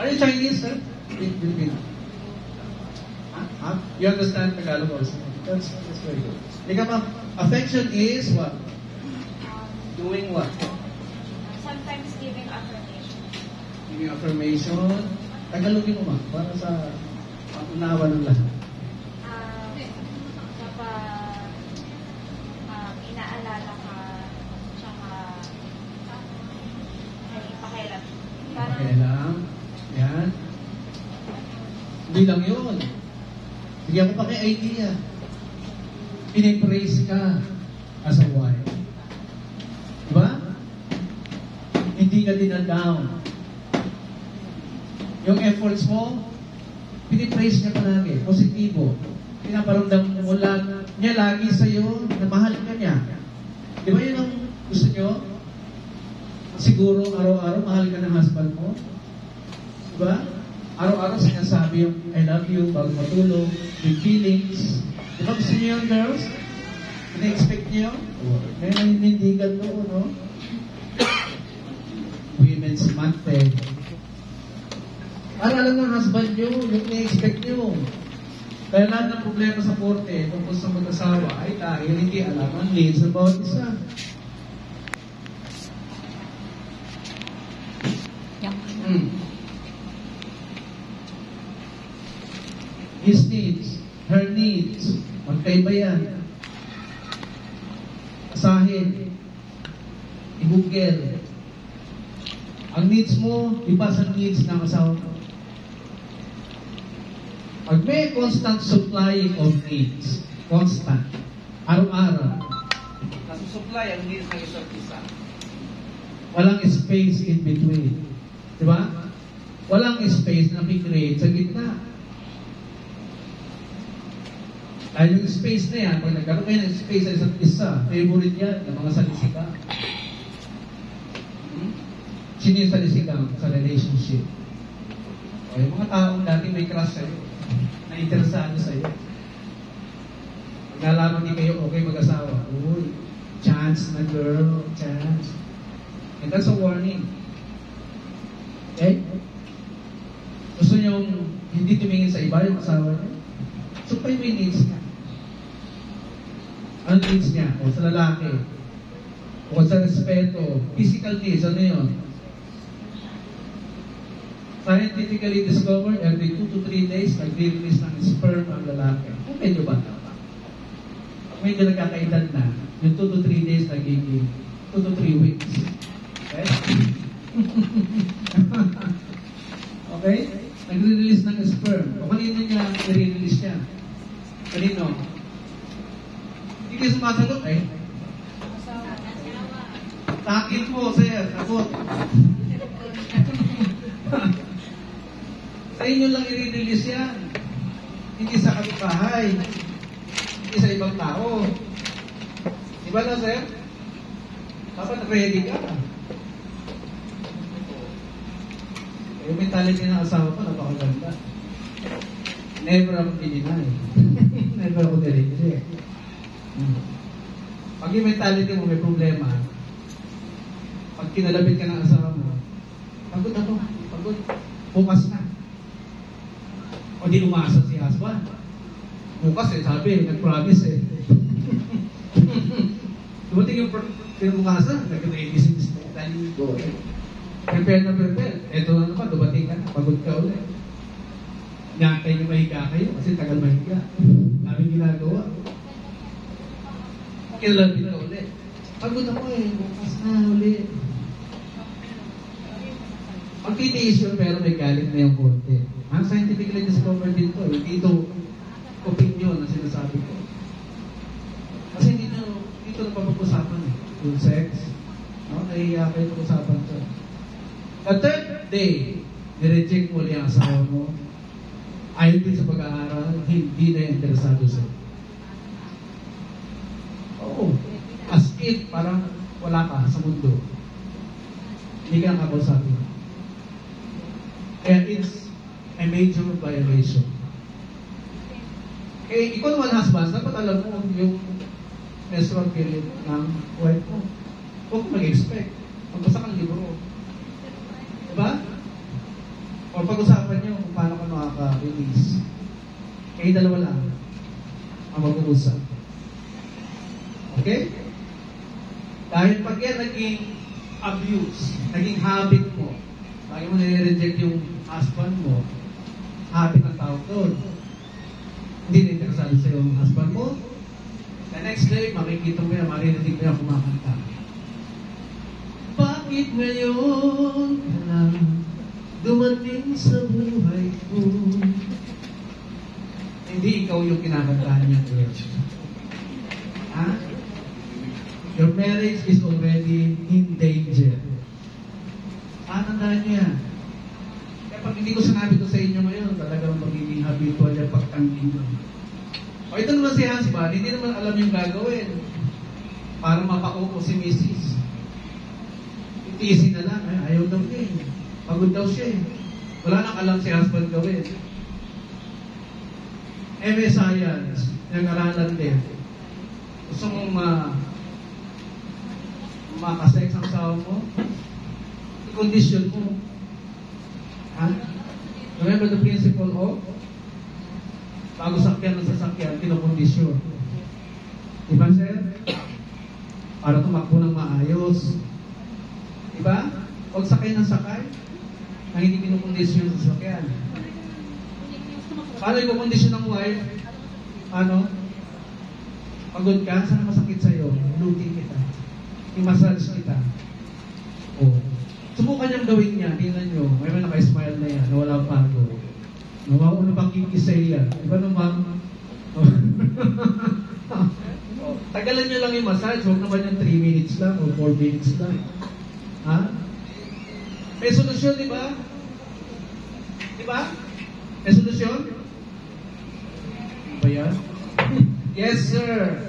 Are you Chinese, sir? Filipino. Huh? You understand Tagalog also? That's very good. Ika ma'am, affection is what? Doing what? Sometimes giving affirmation. Giving affirmation. Tagalogin mo ma'am, para sa pag-unawa ng lahat. Kapag inaalala ka, tsaka pakialam. Pakialam. Yan. Hindi lang yun. Bigyan ko pa kay idea. Pinipraise ka as a wife. Diba? Hindi ka dinadown. Yung efforts mo, pinipraise niya palagi. Positibo. Pinaparamdam mo lang niya lagi sa'yo na mahal ka niya. Di ba yun ang gusto niyo? Siguro araw-araw mahal ka ng husband mo. Di ba? Araw-araw sinasabi yung I love you bago matulog, with feelings. Di ba gusto niyo yun, girls? Ina-expect niyo? May nanindigan doon, no? Women's month eh. Para alam ng husband nyo, yung ina-expect nyo. Kaya lahat ng problema sa korte, tungkol sa mag-asawa, ay dahil hindi alam ang needs ng bawat isa. His needs, her needs, magkaiba yan. Asahin, i-google. Ang needs mo, iba sa needs ng asawa mo. Pag may constant supplying of needs, constant, araw-araw, nasusupply ang needs ng isa't isa. Walang space in between. Di ba? Walang space na i-create sa gitna. Dahil yung space na yan, pag nagkaroon kayo ng space sa isa't isa, favorite yan ng mga salisika. Sino yung salisika sa relationship? O yung mga taong dati may crush sa'yo, na interesado sa'yo. Pag nalaman di kayo okay mag-asawa, uy, chance na girl, chance. And that's a warning. Okay? Gusto niyong hindi tumingin sa iba yung asawa niya? Supply mo yung needs niya. Ano needs niya? O sa lalaki. O sa respeto. Physical needs, ano yun? Scientifically discovered, every 2 to 3 days, nag-release ng sperm ang lalaki. Kung medyo bata pa. Pag medyo nagkakaedad na, yung 2 to 3 days, nagiging 2 to 3 weeks. Okay? Okay? Nag-release ng sperm. O kanino niya nag-release niya? Kanino? Hindi kayo sumasagot eh. Takin po, sir. Sagot. Sa inyo lang i-release yan. Hindi sa kapitbahay. Hindi sa ibang tao. Di ba na, sir? Dapat ready ka. Yung mentality ng asawa ko, napakaganda. Never ako pininay. Never ako dinigri. Pag yung mentality mo may problema, pag kinalabit ka ng asawa mo, pagod ako, pagod, bukas na. O di umasa si husband. Bukas sabi, nag-promise Dumating yung kinabukasan, nag-ready-sins na Italy ko Prepare na prepare. Eto na naman, dumating ka na, pagod ka ulit. Nyakay yung mahiga kayo kasi tagal mahiga. Daming ginagawa. Kinalabit ka ulit. Pagod ako bukas na ulit. Magtitiis yun pero may galit na yung konti. Ang scientifically discovered din to. Hindi ito opinion na sinasabi ko. Kasi dito na papag-usapan yung sex. No? Nahihiya kayo pag-usapan to. The third day, nireject mo ulit ang asawa mo. Ayaw din sa pag-aaral, hindi na interesado sa'yo. Oo. As if, parang wala ka sa mundo. Hindi ka nakakausapin. Kaya it's a major violation. Kaya ikaw naman husband, dapat alam mo yung menstrual period ng wife mo. Huwag mo mag-expect. Magbasa kang libro. Diba? O pag-usapan nyo kung paano ka makaka-release. Kaya dalawa lang ang mag-uusap. Okay? Dahil pag yan naging abuse, naging habit mo, lagi mo nire-reject yung husband mo, habit ang tawag doon. Hindi na interesado sa yung husband mo. The next day, makikita mo yan, maririnig mo yan kumakanta. Bakit ngayon ka lang dumating sa buhay ko? Hindi ikaw yung kinakantahan niya, church. Ha? Your marriage is already in danger. Tandaan niyo yan. Kaya pag hindi ko sinabi ko sa inyo ngayon, talagang magiging habitual yung pagtangking mo. O ito naman si husband, hindi naman alam yung gagawin para mapaupo si Mrs. Itiisin na lang, ayaw daw niya eh. Pagod daw siya eh. Wala nang alam si husband gawin. MS Science, nag-aralan din. Gusto mong makasex ang sawa mo, i-condition mo. Ha? Remember the principle of bago sakyan ng sasakyan, kinokondisyon. Diba, sir? Para tumakbo ng maayos. Diba? Huwag sakay ng sakay na hindi kinokondisyon sa sasakyan. Paano i-kondisyon ng wife? Ano? Pagod ka, saan masakit sa'yo? Lutin kita. I-massage kita. O. Subukan niyang gawin niya. Tingnan niyo. May naka-smile na yan. Nawala pagod. Nawauna pang kikisay yan. Diba naman? Tagalan niyo lang yung massage. Huwag naman yung 3 minutes lang o 4 minutes lang. Ha? May solusyon, di ba? Di ba? May solusyon? Ba yan? Yes, sir.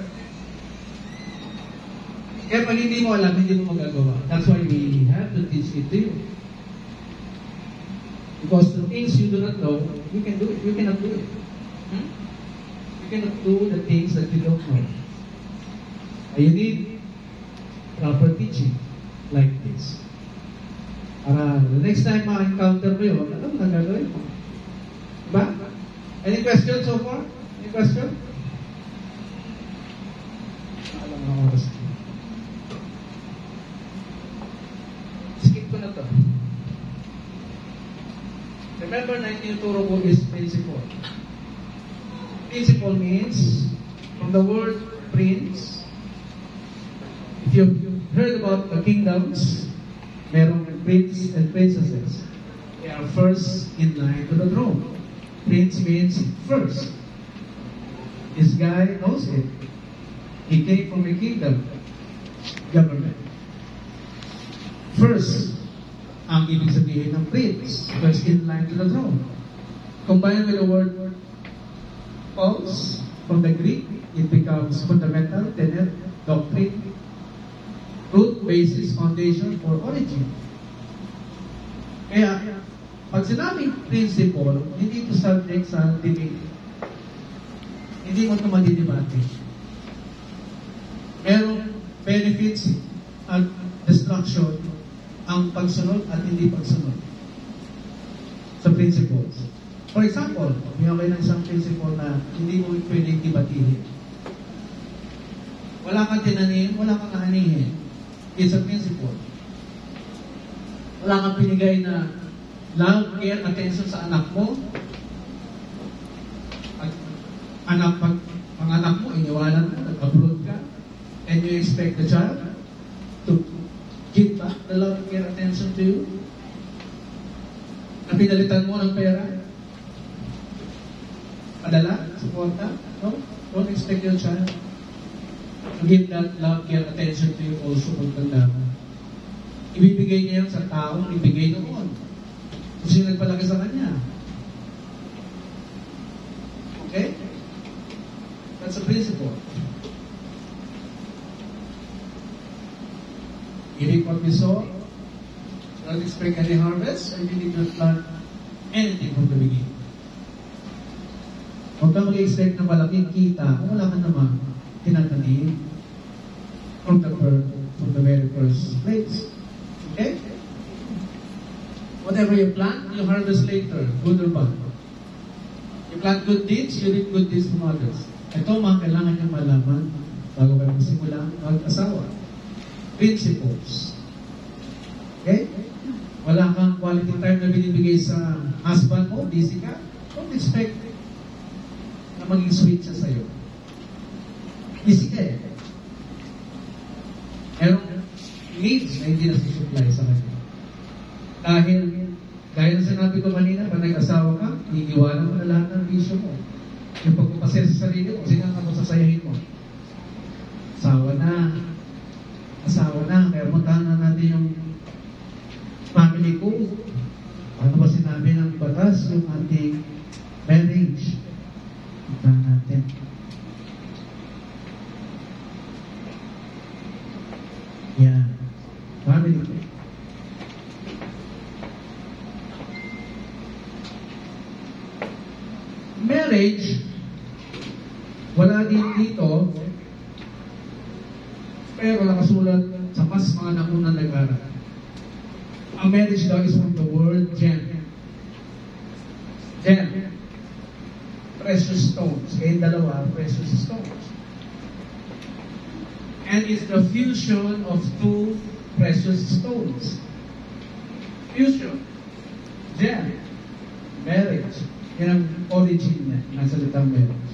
Kaya pag hindi mo alam, hindi mo magagawa. That's why we have to teach it to you. Because the things you do not know, you can do it. You cannot do it. You cannot do the things that you don't know. And you need proper teaching like this. Para the next time ma-encounter mo yun, alam na gagawin mo. Diba? Any questions so far? Any question? Alam na oras. Skip ko na to. Remember, 19 turo ko is principle. Principle means, from the word prince, if you've heard about the kingdoms, merong prince and princesses. They are first in line to the throne. Prince means first. This guy knows it. He came from a kingdom, government. First, ang ibig sabihin ng prince, first in line to the throne. Combined with the word false, from the Greek, it becomes fundamental, tenet, doctrine, root, basis, foundation, or origin. Kaya, pag sinabing principle, hindi ito subject sa debate. Hindi mo ito madidebate. benefits at destruction ang pagsunod at hindi pagsunod sa principles. For example, bigyan kayo ng isang principle na hindi mo pwedeng ibatihin. Wala kang tinanim, wala kang anihin. It's a principle. Wala kang pinigay na love, care, attention sa anak mo. At ang anak mo, iniwanan mo, nag-abroad ka, and you expect the child to give back the love, care, attention to you? Na pinalitan mo ng pera? Padala? Suporta? No? Don't expect your child to give that love, care, attention to you also kung tanda mo. Ibibigay niya yun sa tao, ibigay noon. Kung sino nagpalaki sa kanya. Okay? That's a principle. You reap what we sow, not expect any harvest, and you did not plant anything from the beginning. Huwag ka mag-expect na malaking kita kung wala ka naman tinatanim from the very first place. Okay? Whatever you plant, you harvest later, good or bad. You plant good deeds, you reap good deeds from others. Ito mga kailangan niyang malaman bago kayo magsimula mag-asawa. Principles. Okay? Wala kang quality time na binibigay sa husband mo, busy ka, don't expect na maging sweet siya sa'yo. Busy ka eh. Merong needs na hindi nasusupply sa kanya. Dahil, gaya na sinabi ko kanina, pag nag-asawa ka, iiwanan mo na lahat ng bisyo mo. Yung pagpapasaya sa sarili mo, sino ang masasayahin mo? Asawa na, kaya puntahan na natin yung family ko. Ano ba sinabi ng batas, yung ating marriage? Puntahan natin. Yan. Family ko. Marriage, wala din dito, pero nakasulat sa mas mga naunang nag-aral. Ang marriage daw is from the word gem. Gem. Precious stones. Kaya dalawa, precious stones. And it's the fusion of two precious stones. Fusion. Gem. Marriage. Yan ang origin niya, ng salitang marriage.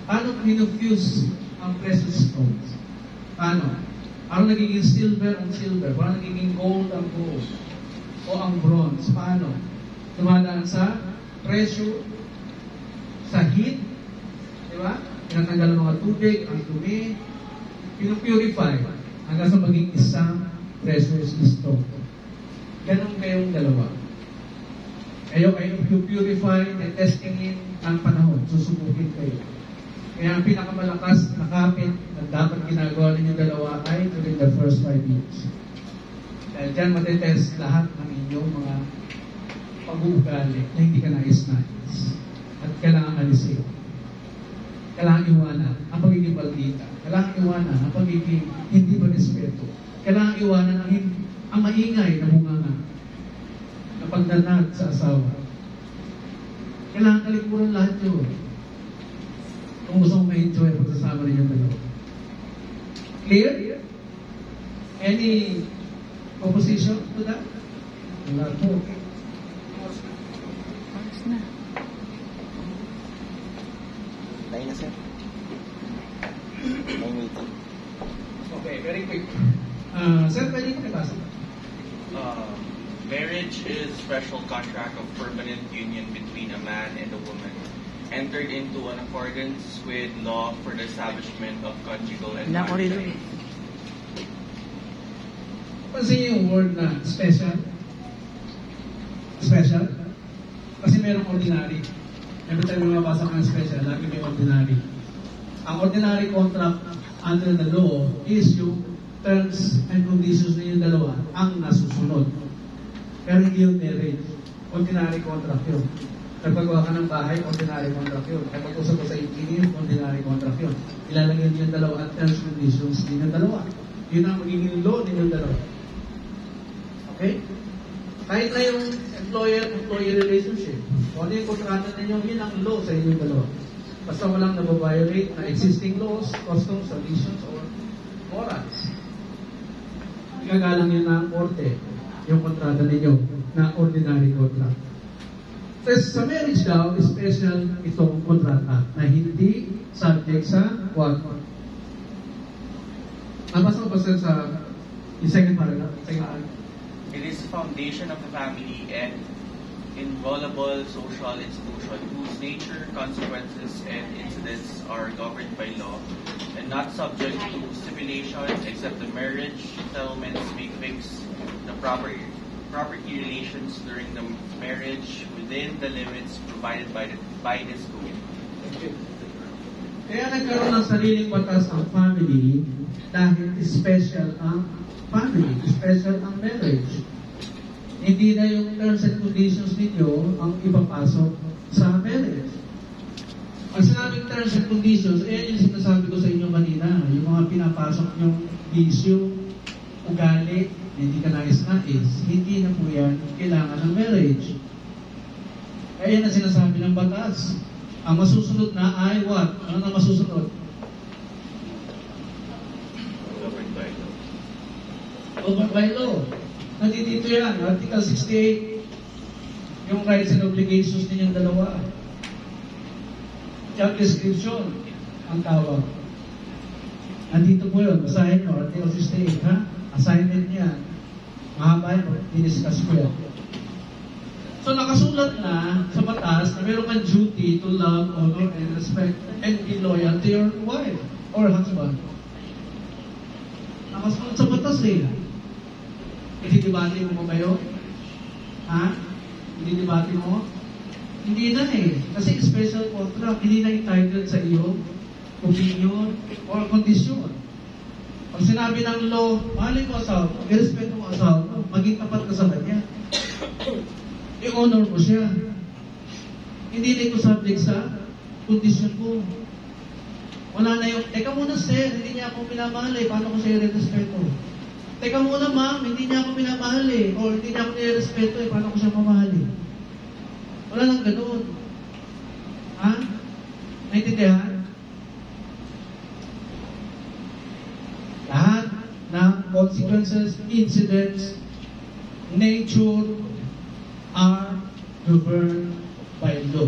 Paano minufuse ang precious stones? Paano? Paano nagiging silver ang silver? Paano nagiging gold ang gold? O ang bronze? Paano? Tumadaan sa pressure, sa heat, di ba? Tinatanggal ang mga tubig, ang dumi, pinupurify hanggang sa maging isang precious stone. Ganon kayong dalawa. Kayo purify, testingin ang panahon, susubukin kayo. Kaya ang pinakamalakas na kapit na dapat ginagawa ninyong dalawa ay during the first 5 years. Dahil dyan matetest lahat ng inyong mga pag-uugali na hindi ka nais-nais. At kailangan alisin. Kailangan iwanan ang pagiging baldita. Kailangan iwanan ang pagiging hindi pa respeto. Kailangan iwanan ang maingay na bunganga na pagdanag sa asawa. Kailangan kalikuran lahat yun. Kung gusto mong ma-enjoy pagsasama ninyong dalawa. Clear? Any opposition to that? Wala po. Tayo na, sir. May meeting. Okay, very quick. Sir, pwede ko nabasa? Marriage is special contract of permanent union between a man and a woman, entered into in accordance with law for the establishment of conjugal and marriage. Pansin niyo yung word na special? Special? Kasi merong ordinary. Every time may mabasa ka ng special, lagi may ordinary. Ang ordinary contract under the law is yung terms and conditions na yung dalawa ang nasusunod. Pero hindi yung marriage. Ordinary contract yun. Nagpagawa ka ng bahay, ordinary contract yun. Kapag-usap ko sa engineer, ordinary contract yun. Ilalagyan yung dalawa at terms and conditions din yung dalawa. Yun ang magiging law ninyong dalawa. Okay? Kahit na yung employer-employee relationship, kung ano yung kontrata ninyo, yun ang law sa inyong dalawa. Basta walang nababiolate na existing laws, customs, traditions, or morals. Igagalang yun na ang korte, yung kontrata ninyo, na ordinary contract. So, sa marriage daw, special itong kontrata na hindi subject sa what? Nabasa ko sa yung second paragraph. It is the foundation of the family and inviolable social institution whose nature, consequences, and incidents are governed by law and not subject to stipulation except the marriage settlements may fix the property relations during the marriage within the limits provided by this code. Kaya nagkaroon ng sariling batas ang family dahil special ang family, special ang marriage. Hindi na yung terms and conditions ninyo ang ipapasok sa marriage. Ang sinabing terms and conditions, yung sinasabi ko sa inyo kanina, yung mga pinapasok yung bisyo, ugali, hindi ka nais-nais, hindi na po yan kailangan ng marriage. Kaya yan ang sinasabi ng batas. Ang masusunod na ay what? Ano na masusunod? Governed by law. Nandito yan, Article 68, yung rights and obligations ninyong dalawa. Job description, ang tawag. Nandito po yun, basahin nyo, Article 68, ha? Assignment niya. Mahaba yun, diniscuss ko yan. So nakasulat na sa batas na meron kang duty to love, honor, and respect, and be loyal to your wife or husband. Nakasulat sa batas eh. Ididibati mo ba kayo? Ha? Ididibati mo? Hindi na eh. Kasi special contract, hindi na entitled sa iyo opinion or condition. Pag sinabi ng law, mahalin mo asawa, i-respect mo asawa, maging tapat ka sa kanya. I-honor mo siya. Hindi na ito subject sa condition ko. Wala na yung, teka muna sir, hindi niya ako pinamahal eh, paano ko siya i-respeto? Teka muna ma'am, hindi niya ako pinamahal eh, o hindi niya ako i-respeto eh, paano ko siya mamahal eh? Wala nang ganun. Ha? Naintindihan? Lahat ng consequences, incidents, nature, are governed by law.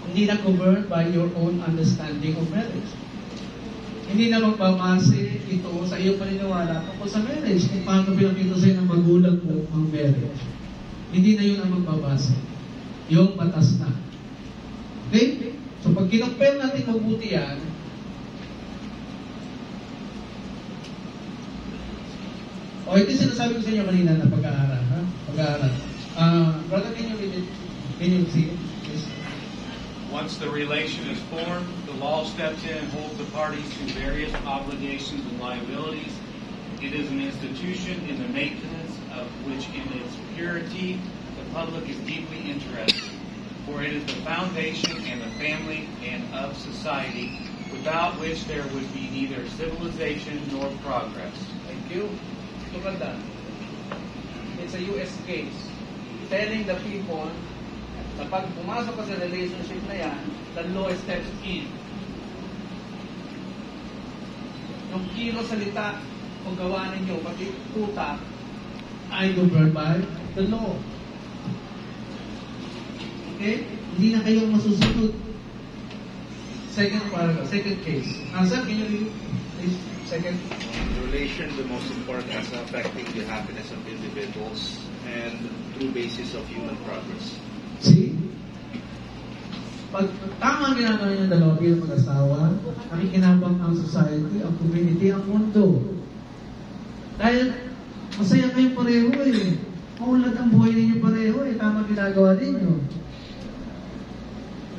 Hindi na governed by your own understanding of marriage. Hindi na magbabase ito sa iyong paniniwala tungkol sa marriage, kung paano pinakita sa'yo ng magulang mo ang marriage. Hindi na yun ang magbabase. Yung batas na. Okay? So pag kinompare natin mabuti yan, ito sinasabi ko sa inyo kanina na pag-aaral. Ha? Pag-aaral. Brother, can you see it? Yes. Once the relation is formed, the law steps in and holds the parties to various obligations and liabilities. It is an institution in the maintenance of which in its purity the public is deeply interested, for it is the foundation and the family and of society, without which there would be neither civilization nor progress. Thank you. Look at that. It's a US case telling the people na pag pumasok ka sa relationship na yan, the law steps in. Yung kilo salita o gawa ninyo, pati utak, ay governed by the law. Okay? Hindi na kayo masusunod. Second paragraph, second case. Sir, can you read please? Second. Relation, the most important as affecting the happiness of individuals and true basis of human progress. See? Pag tama ang ginagawa niyo ng dalawa bilang mag-asawa, nakikinabang ang society, ang community, ang mundo. Dahil masaya kayong pareho eh. Maulad ang buhay ninyo pareho eh. Tama ginagawa ninyo.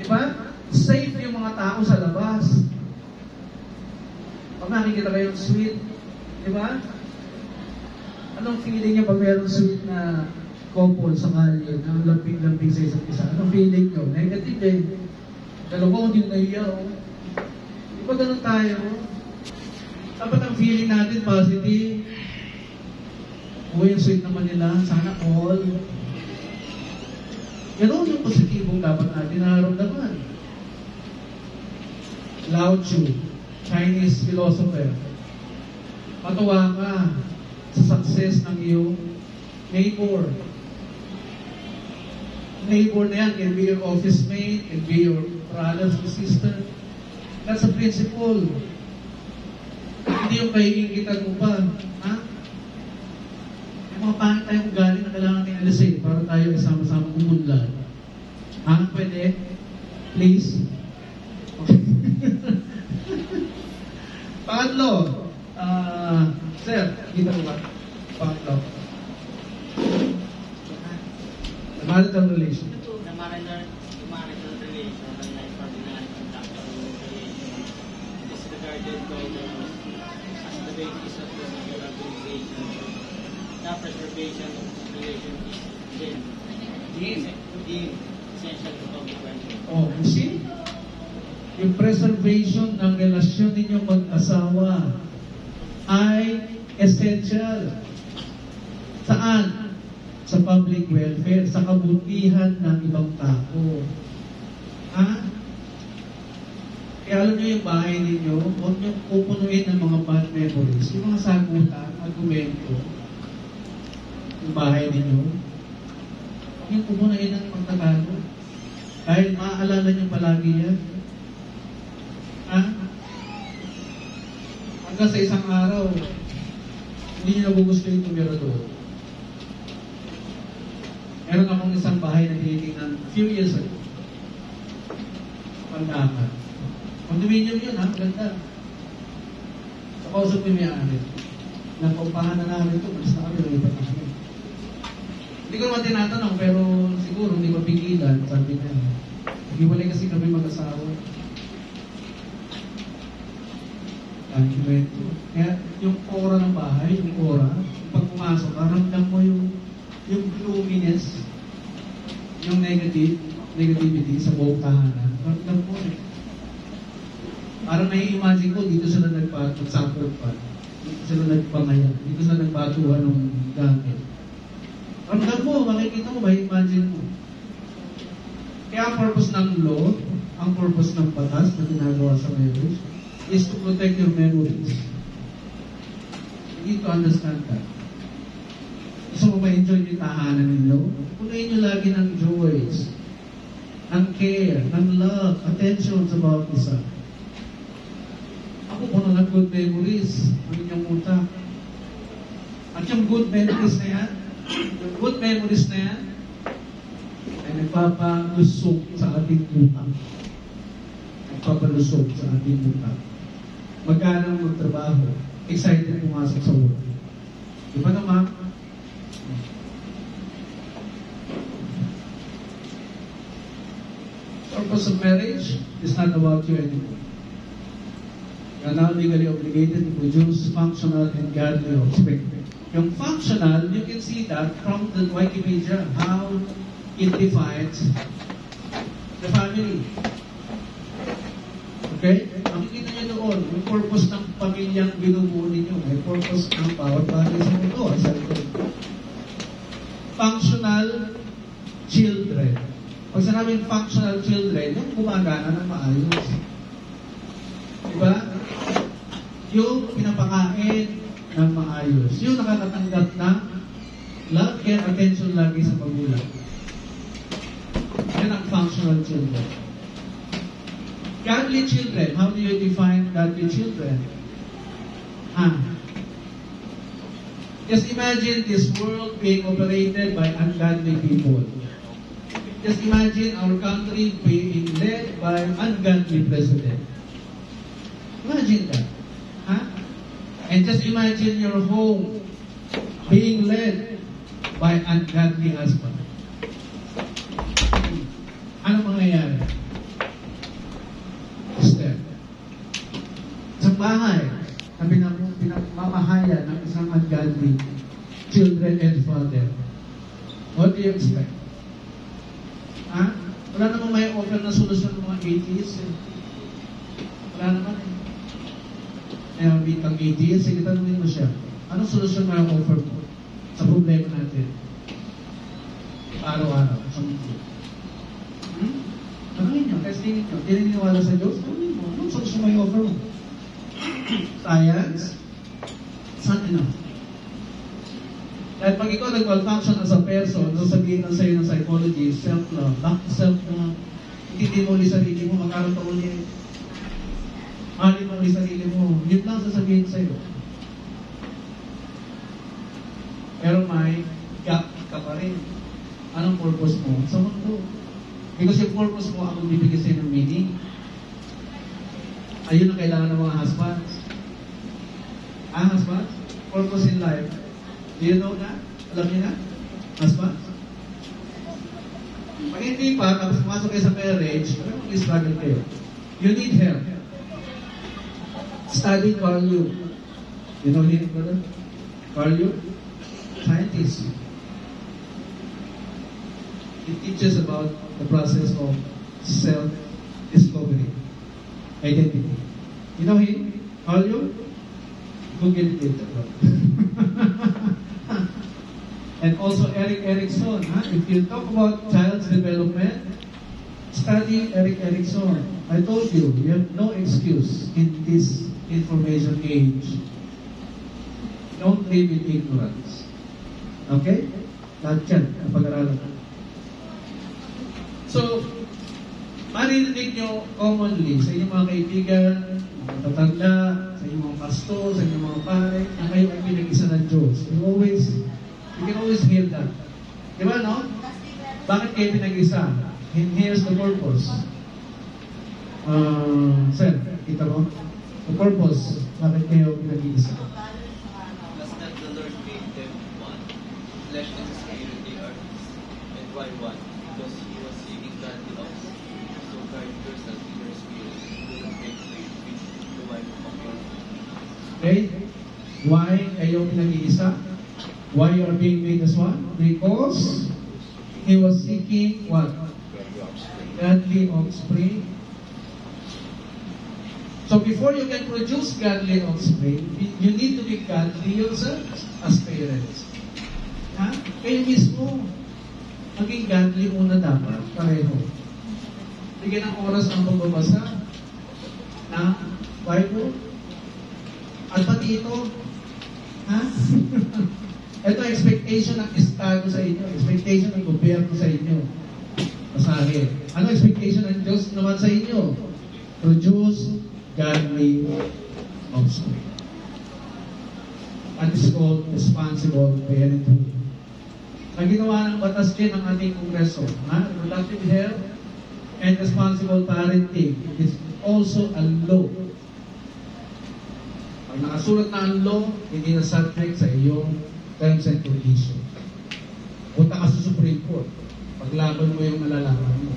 Di ba? Safe yung mga tao sa labas. Pag nakikita kayong sweet, di ba? Anong feeling niyo pag mayroong sweet na couple sa kalye na lamping-lamping sa isa't isa? Anong feeling niyo? Negative eh. Dalawa, hindi na iya. Di ba ganun tayo? Dapat ang feeling natin positive. Uy, yung sweet naman nila. Sana all. Ganun yung positibong dapat natin nararamdaman. Lao Tzu, Chinese philosopher. Matuwa ka sa success ng iyong neighbor. Neighbor na yan can be your office mate, can be your brother or sister. That's a principle. Hindi yung kaiingitan mo pa. Ha? May mga pangit tayong ugali na kailangan natin alisin para tayo isama-sama umunlad. Ha? Pwede? Please? Okay. Pangatlo, sir, kita mo ba? Pangatlo. The marital relation. The marital relation and extraordinary contractual relation is regarded by the as the basis of the legal organization. The preservation of this relation is deemed essential to public welfare. Oh, you see? Yung preservation ng relasyon ninyong mag-asawa ay essential. Saan? Sa public welfare, sa kabutihan ng ibang tao. Ha? Kaya alam niyo yung bahay ninyo, huwag niyo pupunuin ng mga bad memories. Yung mga sagutan, argumento, yung bahay ninyo, huwag niyo pupunuin ng pagtatago. Dahil maaalala niyo palagi yan. Ha? Hanggang sa isang araw, hindi niyo nagugusto yung tumira doon. Meron akong isang bahay na tinitingnan few years ago. Pandakan. Condominium yun, ha? Ganda. Sa kausap ko yung may-ari. Nagpaupahan na namin ito. Malis na kami, nalipat na kami. Hindi ko naman tinatanong, pero siguro hindi ko pigilan. Sabi niya. Hiwalay kasi kami mag-asawa. Kaya yung aura ng bahay, yung aura, pag pumasok, ramdam mo yung gloominess, yung negativity sa buong tahanan. Ramdam mo eh. Parang nai-imagine ko, dito sila nagsasampurpan. Dito sila nagpangaya. Dito sila nagbatuhan ng gamit. Ramdam mo, makikita mo, mai-imagine mo. Kaya ang purpose ng law, ang purpose ng batas na ginagawa sa marriage, is to protect your memories. You need to understand that. Gusto mo ma-enjoy yung tahanan ninyo? Punuin nyo lagi ng joys, ng care, ng love, attention sa bawat isa. Ako puno ng good memories, ang inyong utak. At yung good memories na yan, ay nagpapalusog sa ating utak. Nagpapalusog sa ating utak. Magkano magtrabaho, excited pumasok sa work. Di ba naman? Purpose of marriage is not about you anymore. You are now legally obligated to produce functional and godly offspring. Yung functional, you can see that from the Wikipedia, how it defines the family. Okay? Makikita niyo doon, yung purpose ng pamilyang binubuo ninyo, may purpose ng bawat bagay sa mundo. Functional children. Pag sinabing functional children, yung gumagana ng maayos. Diba? Yung pinapakain ng maayos. Yung nakakatanggap ng love, care, attention lagi sa magulang. Yan ang functional children. Godly children. How do you define godly children? Just imagine this world being operated by ungodly people. Just imagine our country being led by ungodly president. Imagine that. And just imagine your home being led by ungodly husband. Ano mangyayari? Step. Sa bahay na pinamamahayan ng isang ungodly children and father, what do you expect? Wala namang may offer na solusyon ng mga 80s. Wala naman eh. meet ang ATS, sige, tanungin mo siya, anong solusyon may offer mo sa problema natin? Araw-araw, sa mundo. Tanungin nyo, testingin nyo, hindi naniniwala sa Diyos, tanungin mo, anong solusyon may offer mo? Science? Saan enough? Dahil pag ikaw nag-malfunction as a person, sasabihin na sa'yo ng psychology, self-love, back to self-love, hindi mo ulit sarili mo, magkaroon ka ulit. Mahalin mo ulit sarili mo. Yun lang sasabihin sa'yo. Pero may gap ka pa rin. Anong purpose mo? Sa mundo. Because yung purpose mo ang bibigay sa'yo ng meaning. Ayun ang kailangan ng mga husbands. Husbands? Purpose in life. Do you know that? Alam niyo na? Husbands? Pag hindi pa, tapos pumasok kayo sa marriage, mag-struggle kayo. You need help. Study Carl Jung. You know him, brother? Carl Jung? Scientist. He teaches about the process of self-discovery, identity. You know him? Carl Jung? Google it later. And also Eric Erikson. If you talk about child's development, study Eric Erikson. I told you, you have no excuse in this information age. Don't live in ignorance. Okay? Lahat yan, napag-aralan. So, maririnig nyo commonly sa inyong mga kaibigan, mga tatanda, sa inyong mga pastor, sa inyong mga pare, na kayo ay pinag-isa ng Diyos. You can always hear that. Di ba, no? Bakit kayo pinag-isa? And here's the purpose. Sir, kita mo? The purpose. Bakit kayo pinag-isa? Does not the Lord made them one? Flesh and spirit they are his. And why one? Because he was seeking godly also. So guard yourself in your spirit. Do not make faith with the wife of your. Okay? Why kayo pinag-iisa? Why you are being made as one? Because he was seeking what? Godly offspring. So before you can produce godly offspring, you need to be godly yourself as parents. Kayo mismo, maging godly muna dapat, pareho. Bigyan ng oras ang pagbabasa ng Bible. At pati ito, ito expectation ng Estado sa inyo, expectation ng gobyerno sa inyo. Masahe. Ano expectation ng Diyos naman sa inyo? Produce godly offspring. That is called responsible parenthood. Ang ginawa ng batas din ng ating Kongreso, reproductive health and responsible parenting is also a law. Pag nakasulat na ang law, hindi na subject sa iyong terms and conditions. Punta ka sa Supreme Court. Paglaban mo yung nalalaman mo.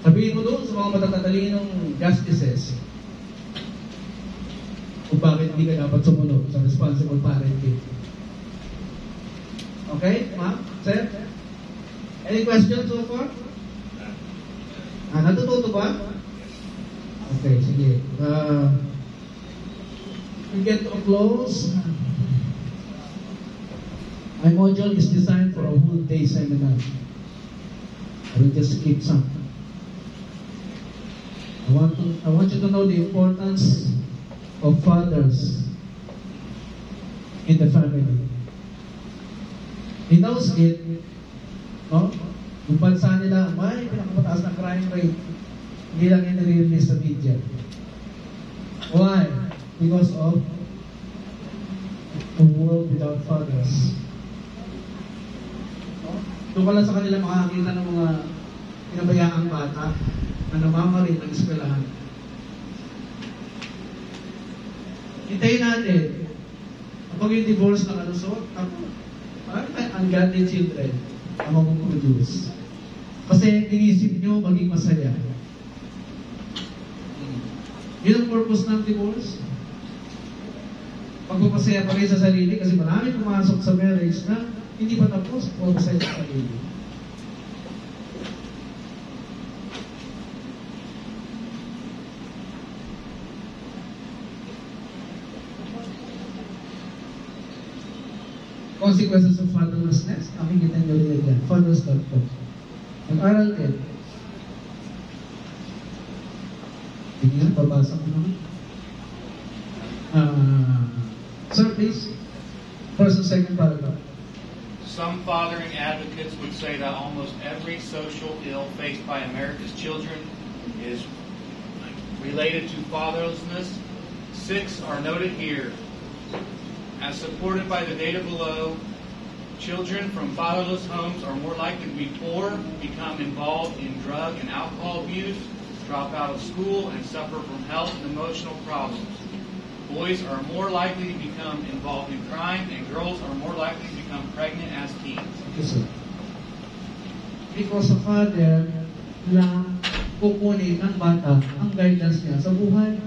Sabihin mo doon sa mga matatalinong justices kung bakit hindi ka dapat sumunod sa responsible parenting. Okay, ma'am? Sir? Any questions so far? Natututo ba? Okay, sige. We get to a close. My module is designed for a whole day seminar. I will just skip some. I want you to know the importance of fathers in the family. He knows it, no? Yung bansa nila, may pinakamataas na crime rate. Hindi lang yung nare-release sa media. Why? Because of a world without fathers. Doon ka lang sa kanila makakita ng mga pinabayaang bata na namamarin ng eskwelahan. Hintayin natin. Kapag yung divorce na kalusot, parang ungodly children ang mag-produce. Kasi inisip nyo maging masaya. Yun ang purpose ng divorce. Pagpapasaya pa rin sa sarili kasi marami pumasok sa marriage na hindi pa tapos, pagpapasaya sa sarili. Consequences of fatherlessness. Makikita nyo rin yan. Fathers.com. Mag-aral din. Hindi nga, babasa ko naman. Sir, please. First and second paragraph. Some fathering advocates would say that almost every social ill faced by America's children is related to fatherlessness. 6 are noted here. As supported by the data below, children from fatherless homes are more likely to be poor, become involved in drug and alcohol abuse, drop out of school, and suffer from health and emotional problems. Boys are more likely to become involved in crime, and girls are more likely to become pregnant as teens. Okay, sir. Because a father lang kukunin ng bata ang guidance niya sa buhay.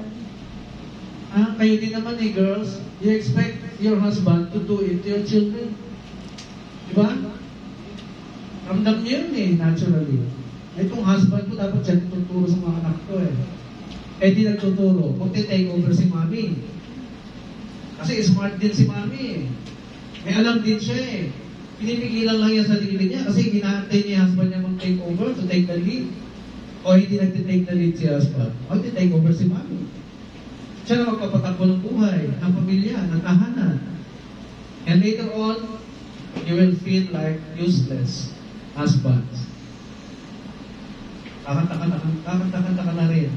Kayo din naman girls, you expect your husband to do it to your children. Diba? Ramdam niyo yun naturally. Itong husband ko, dapat siya tuturo sa mga anak ko di nagtuturo. Magte-take over si mami. Kasi smart din si mami May alam din siya Pinipigilan lang yan sa sarili niya kasi ginaantay niya yung husband niya mag-take over to take the lead. O hindi nagtitake the lead si husband. O hindi-take over si mami. Siya na magpapatakbo ng buhay, ng pamilya, ng tahanan. And later on, you will feel like useless husbands. Kakanta ka na rin.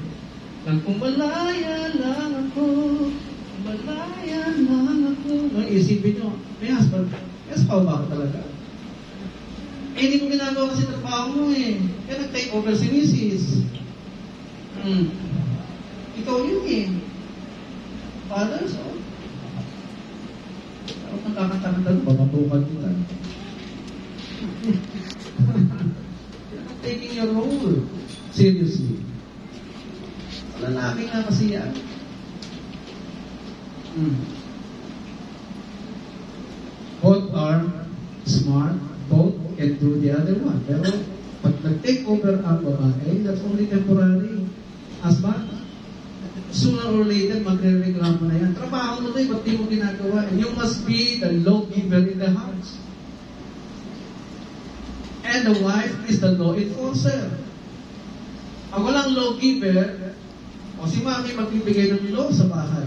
Nang kumalaya lang ako, kumalaya lang ako. Isipin nyo, may husband, may asawa ba ako talaga? Hindi ko ginagawa kasi trabaho mo Kaya nag-take over si Mrs. Ikaw yun Fathers, Ako kang kakanta-kanta, babatukan kita. You're not taking your role seriously. Lalaki nga kasi yan. Both are smart, both can do the other one. Pero pag nag-take over ang babae, that's only temporary. Husband, sooner or later, magre-reklamo na yan. Trabaho mo ba't di mo ginagawa? And you must be the lawgiver in the house. And the wife is the law enforcer. Pag walang lawgiver, si mami magbibigay ng law sa bahay.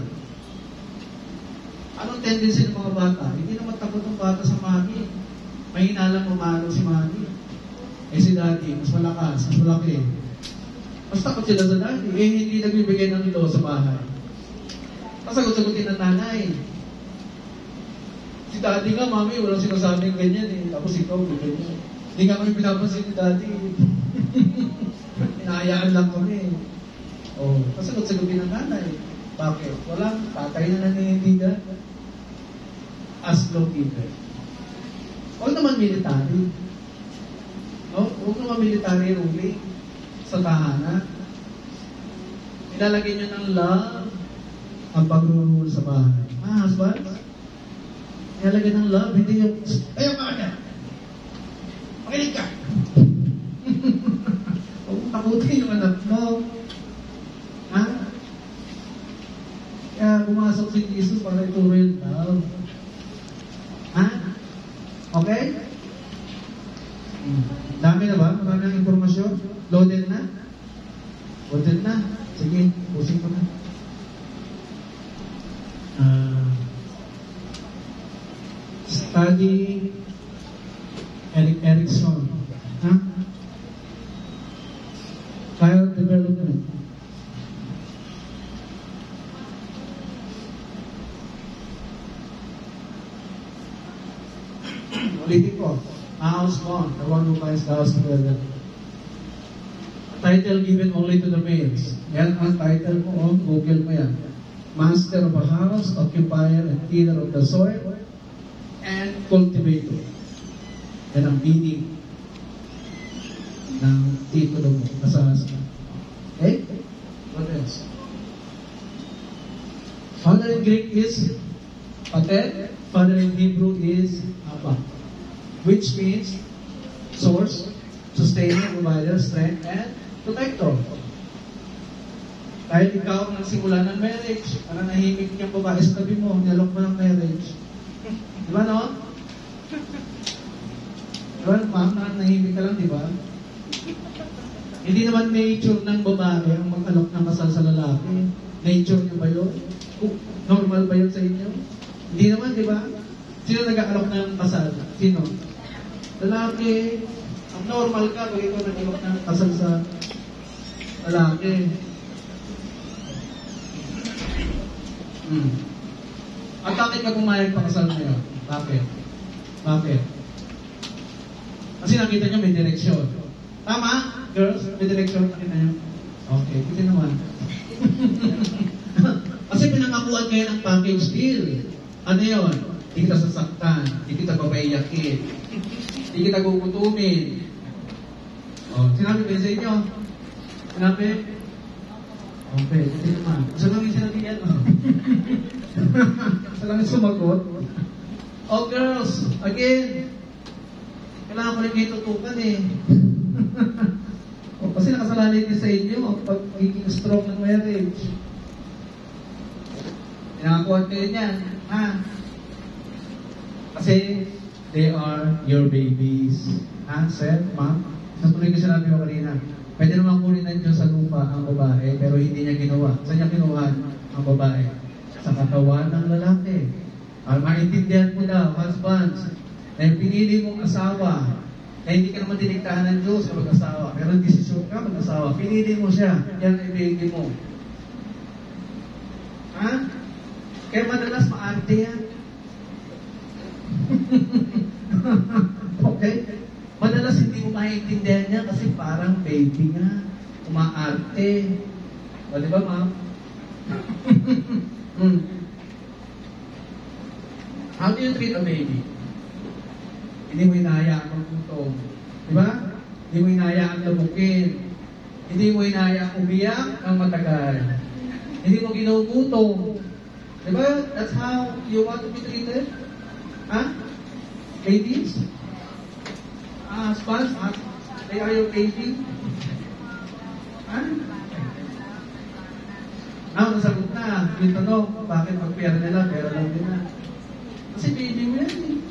Anong tendency ng mga bata? Hindi naman takot ng bata sa mami. Mahina lang mamalo si mami. Si daddy, mas malakas, mas malaki. Mas takot sila sa daddy. Hindi nagbibigay ng law sa bahay. Pasagot-sagutin ng nanay. Si daddy nga, mami, walang sinasabing ganyan Tapos ikaw, ganyan. Hindi nga kami pinapansin ni daddy. Hinahayaan lang kami. Pasagot-sagutin ng nanay. Bakit? Walang tatay na naninindigan. As lawgiver. Huwag naman military. Huwag naman military ruling sa tahanan. Ilalagay nyo ng love ang pag-rule sa bahay. Husband? Ilalagay ng love, hindi yung, ayaw ka agad. Makinig ka. Huwag takutin yung anak mo. Kaya pumasok si Jesus para ituro yung love. Okay? Dami na ba? Marami ng informasyon? Loaded na? Loaded na? Sige, pusing ko na. Study Erik Erikson. Child development. Ulitin ko. House one, the one who buys the house together. Title given only to the males. Yan ang title mo Google mo yan. Master of a house, occupier, and tiller of the soil, and cultivator. Yan ang meaning ng titulo mo nasa husband. Okay? What else? Father in Greek is Pater. Father in Hebrew is Abba, which means source, sustainer, provider, strength, and protector. Dahil ikaw ang nagsimula ng marriage, para nahimik yung babae sa tabi mo, nilok mo ng marriage. Di ba no? Well, ma'am, nahihimik ka lang, di ba? Hindi naman nature ng babae ang mag-alok ng kasal sa lalaki. Nature niyo ba yun? Normal ba yun sa inyo? Hindi naman, di ba? Sino nag-aalok ng kasal? Sino? Lalaki. Ang normal ka kung ikaw nag-alok ng kasal sa lalaki. At bakit ka pumayag pa kasal ngayon? Bakit? Bakit? Kasi nakita niyo may direksyon. Tama? Girls, may direksyon. Nakita niyo? Okay, kasi naman. Kasi pinangakuan kayo ng package deal. Ano yun? Hindi kita sasaktan. Hindi kita papaiyakin. Hindi kita gugutumin. Sinabi ba sa inyo? Sinabi? Okay, kasi naman. Gusto lang yung sinabi yan. Gusto lang yung sumagot. Oh, girls, again, kailangan ko rin kayo tutukan eh. Kasi nakasalalay din sa inyo ang pagiging strong ng marriage. Pinakakuha kayo niyan, ha? Kasi they are your babies. Ha, sir, ma'am? Natuloy ko sinabi ko kanina. Pwede naman kunin ng Diyos sa lupa ang babae, pero hindi niya ginawa. Saan niya kinuha ang babae? Sa katawan ng lalaki. Maintindihan mo daw, husbands, na yung pinili mong asawa, na hindi ka naman diniktahan ng Diyos na mag-asawa, pero desisyon ka mag-asawa, pinili mo siya, yan ang ibigay mo. Ha? Kaya madalas maarte yan. Okay? Madalas hindi mo maintindihan niya kasi parang baby nga, umaarte. O, di ba, ma'am? How do you treat a baby? Hindi mo hinahayaan magputong. Di ba? Hindi mo hinahayaan lamukin. Hindi mo hinahayaan umiyak ng matagal. Hindi mo ginugutong. Di ba? That's how you want to be treated? Ha? Ladies? Husbands? They are your baby? Ha? Now, nasagot na. Yung tanong, bakit pag-pera nila, pera lang din na. Kasi baby mo yan eh.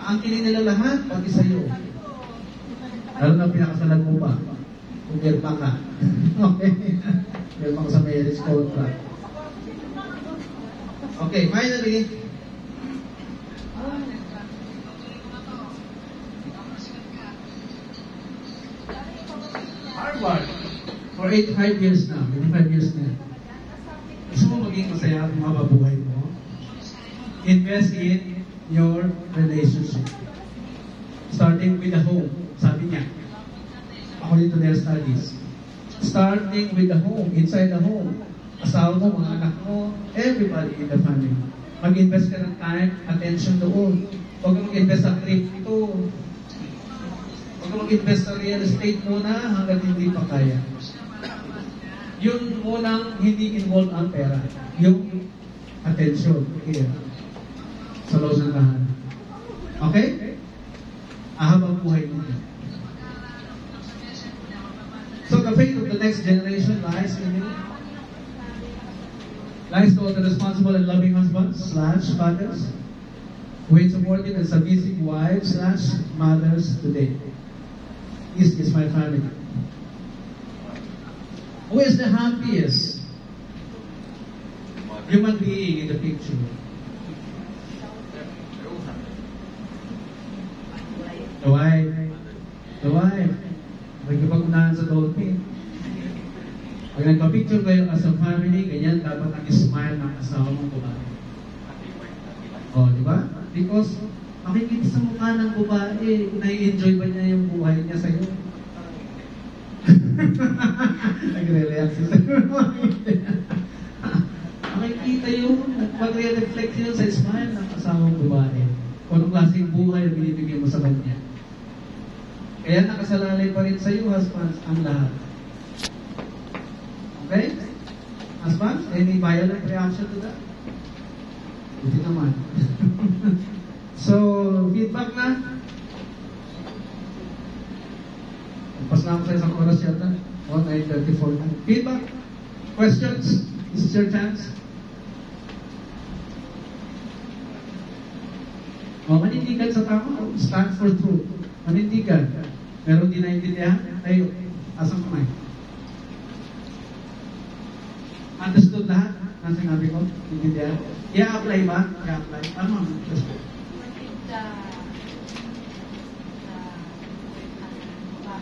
Aangkinin nila lahat, pati sa'yo. Lalo na pinakasalan mo pa. Kung pirma ka. Okay? Pirma ka sa marriage contract. Okay, finally. Harvard. For 85 years na. 85 years na. Gusto mo maging masaya at mababuhay mo? Invest in your relationship. Starting with the home. Sabi niya. According to their studies. Starting with the home. Inside the home. Asawa mo, mga anak mo, everybody in the family. Mag-invest ka ng time, attention doon. Huwag kang mag-invest sa crypto. Huwag kang mag-invest sa real estate muna hanggang hindi pa kaya. Yun munang hindi involved ang pera. Yung attention. Here. Sa loob ng tahanan. Okay? Ahabang buhay mo. So the fate of the next generation lies in you. Lies to all the responsible and loving husbands / fathers who ain't supportive and submissive wives / mothers today. This is my family. Who is the happiest human being in the picture? The wife. The wife. Magkipag-unahan sa dolphin. Pag nagpa-picture kayo as a family, ganyan dapat ang smile ng asawa mong babae. O, di ba? Because makikita sa mukha ng babae, nai-enjoy ba niya yung buhay niya sa'yo? Nagre-react siya sa'yo. Makikita yun, mag-reflect yun sa smile ng asawa mong babae. Kung anong klaseng buhay na binibigyan mo sa kanya. Kaya nakasalalay pa rin sa'yo, husbands, ang lahat. Okay? Husbands, any violent reaction to that? Hindi naman. So, feedback na. Pas na ako sa isang oras yata. 9:34 na. Feedback? Questions? This is your chance. Manindigan sa tama, stand for truth. Manindigan. Pero di naintindihan, tayo, asang kamay. Understood lahat ng sinabi ko? Naintindihan? I-apply ba? I-apply. Tama. What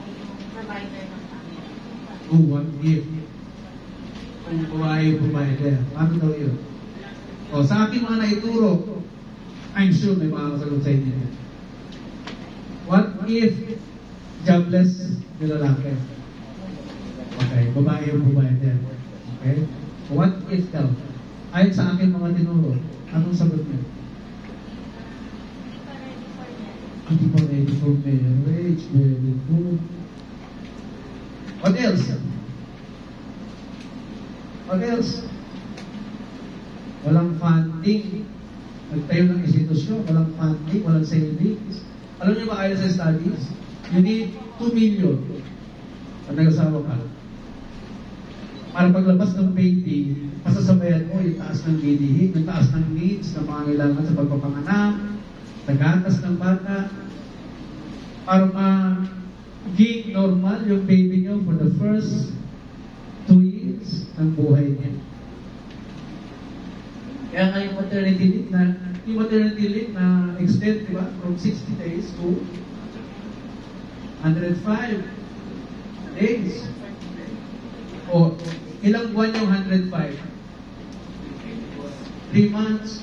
if yung provider ng family? Oh, what if? Kung babae yung provider. Ano daw yun? O, sa aking mga naituro, I'm sure may makakasagot sa inyo. What if jobless yung lalaki? Okay, babae yung provider. Okay? What if daw? Ayon sa akin mga tinuro, anong sagot niyo? Hindi pa ready for marriage. Very good. What else? What else? Walang funding. Nagtayo ng institusyon, walang funding, walang savings. Alam niyo ba ayon sa studies? You need 2 million pag nag-asawa ka. Para paglabas ng baby, pasasabayan mo yung taas ng bilihin, yung taas ng needs na mga kailangan sa pagpapanganak, sa gatas ng bata, para maging normal yung baby niyo for the first 2 years ng buhay niya. Kaya nga yung maternity leave na extend, di ba? From 60 days to 105 days. O, ilang buwan yung 105? 3 months.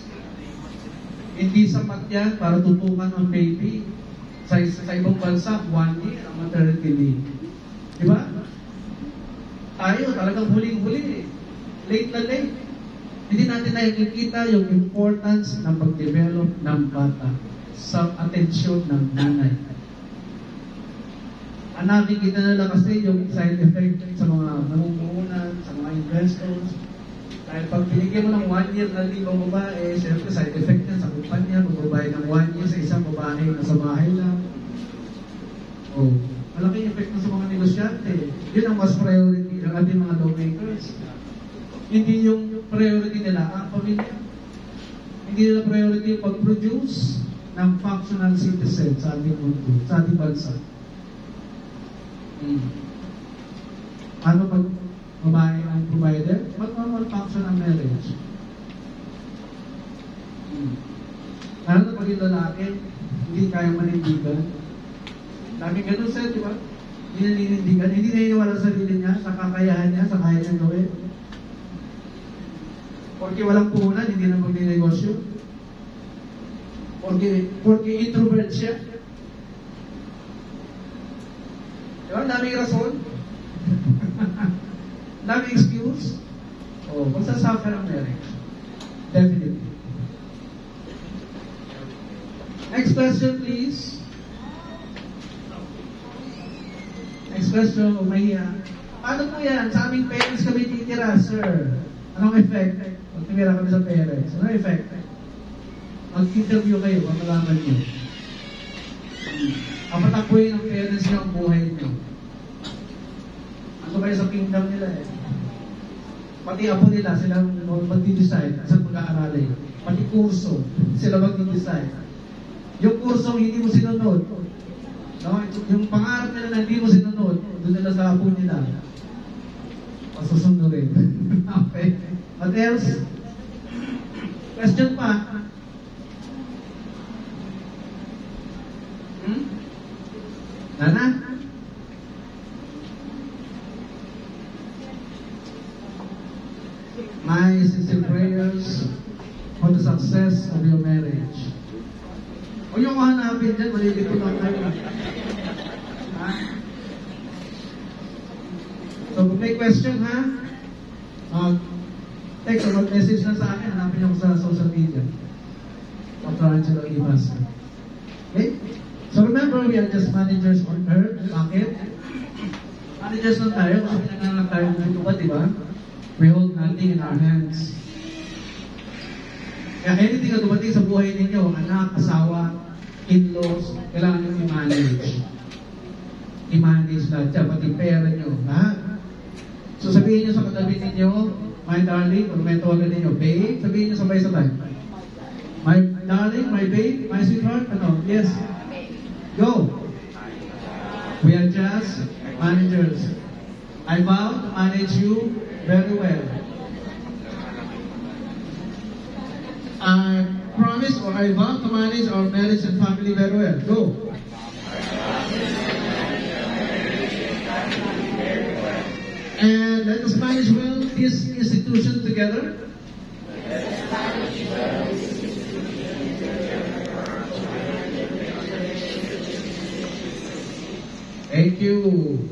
Hindi sapat yan para tutukan ang baby. Sa ibang bansa, 1 year ang maternity leave. Di ba? Tayo, talagang huling-huli. Late na late. Hindi natin nakikita yung importance ng pag-develop ng bata sa atensyon ng nanay. Ang nakikita nila kasi yung side effect sa mga namumuhunan, sa mga investors. Dahil pag binigyan mo ng 1 year na leave ang babae, siyempre side effect yan sa kumpanya, magbabayad ng 1 year sa isang babae na sa bahay lang. Oh, malaking effect na sa mga negosyante. Yun ang mas priority ng ating mga lawmakers. Hindi yung priority nila ang pamilya. Hindi nila priority yung pag-produce ng functional citizen sa ating mundo, sa ating bansa. Ano pag babae ang provider? Mag-function ang marriage. Ano pag yung lalaki, hindi kayang manindigan? Laging ganun sir, di ba? Hindi naninindigan, hindi naniniwala sa sarili niya, sa kakayahan niya, sa kaya niyang gawin. Porque walang puhunan, hindi na magninegosyo. Porque introvert siya. Diba? Daming rason. Daming excuse. Magsasuffer ang marriage. Definitely. Next question, please. Next question, umahiya. Paano po yan? Sa aming parents kami titira, sir. Anong effect? Pag tumira kami sa parents, anong effect? Mag-interview kayo, para malaman nyo. Papatakbuhin ng parents nyo ang buhay nyo. Ano kayo sa kingdom nila eh. Pati apo nila, silang mag-decide saan mag-aaralin. Pati kurso, sila mag-decide. Yung kursong hindi mo sinunod, no? Yung pangarap nila na hindi mo sinunod, doon nila sa apo nila. Masusunod rin. Okay. What else? Question pa? Nana? My sincere prayers for the success of your marriage. Huwag yung hanapin dyan, malilito lang tayo. Ha? So, kung may question, ha? Text or message na sa akin, hanapin niyo ko sa social media. Dr. Angelo Ibas. Okay? So remember, we are just managers on earth. Bakit? Managers lang tayo kasi pinanganak tayo dito ba, di ba? We hold nothing in our hands. Kaya anything na dumating sa buhay ninyo, anak, asawa, in-laws, kailangan nyo i-manage. I-manage lahat siya, pati pera nyo. Lahat. So sabihin nyo sa katabi ninyo, my darling, or may tawagan ninyo, babe, sabihin nyo sabay-sabay. My darling, my babe, my sweetheart? Ano? Yes. Go. We are just managers. I vow to manage you very well. I promise or I vow to manage our marriage and family very well. Go. And let us manage well this institution together. Thank you.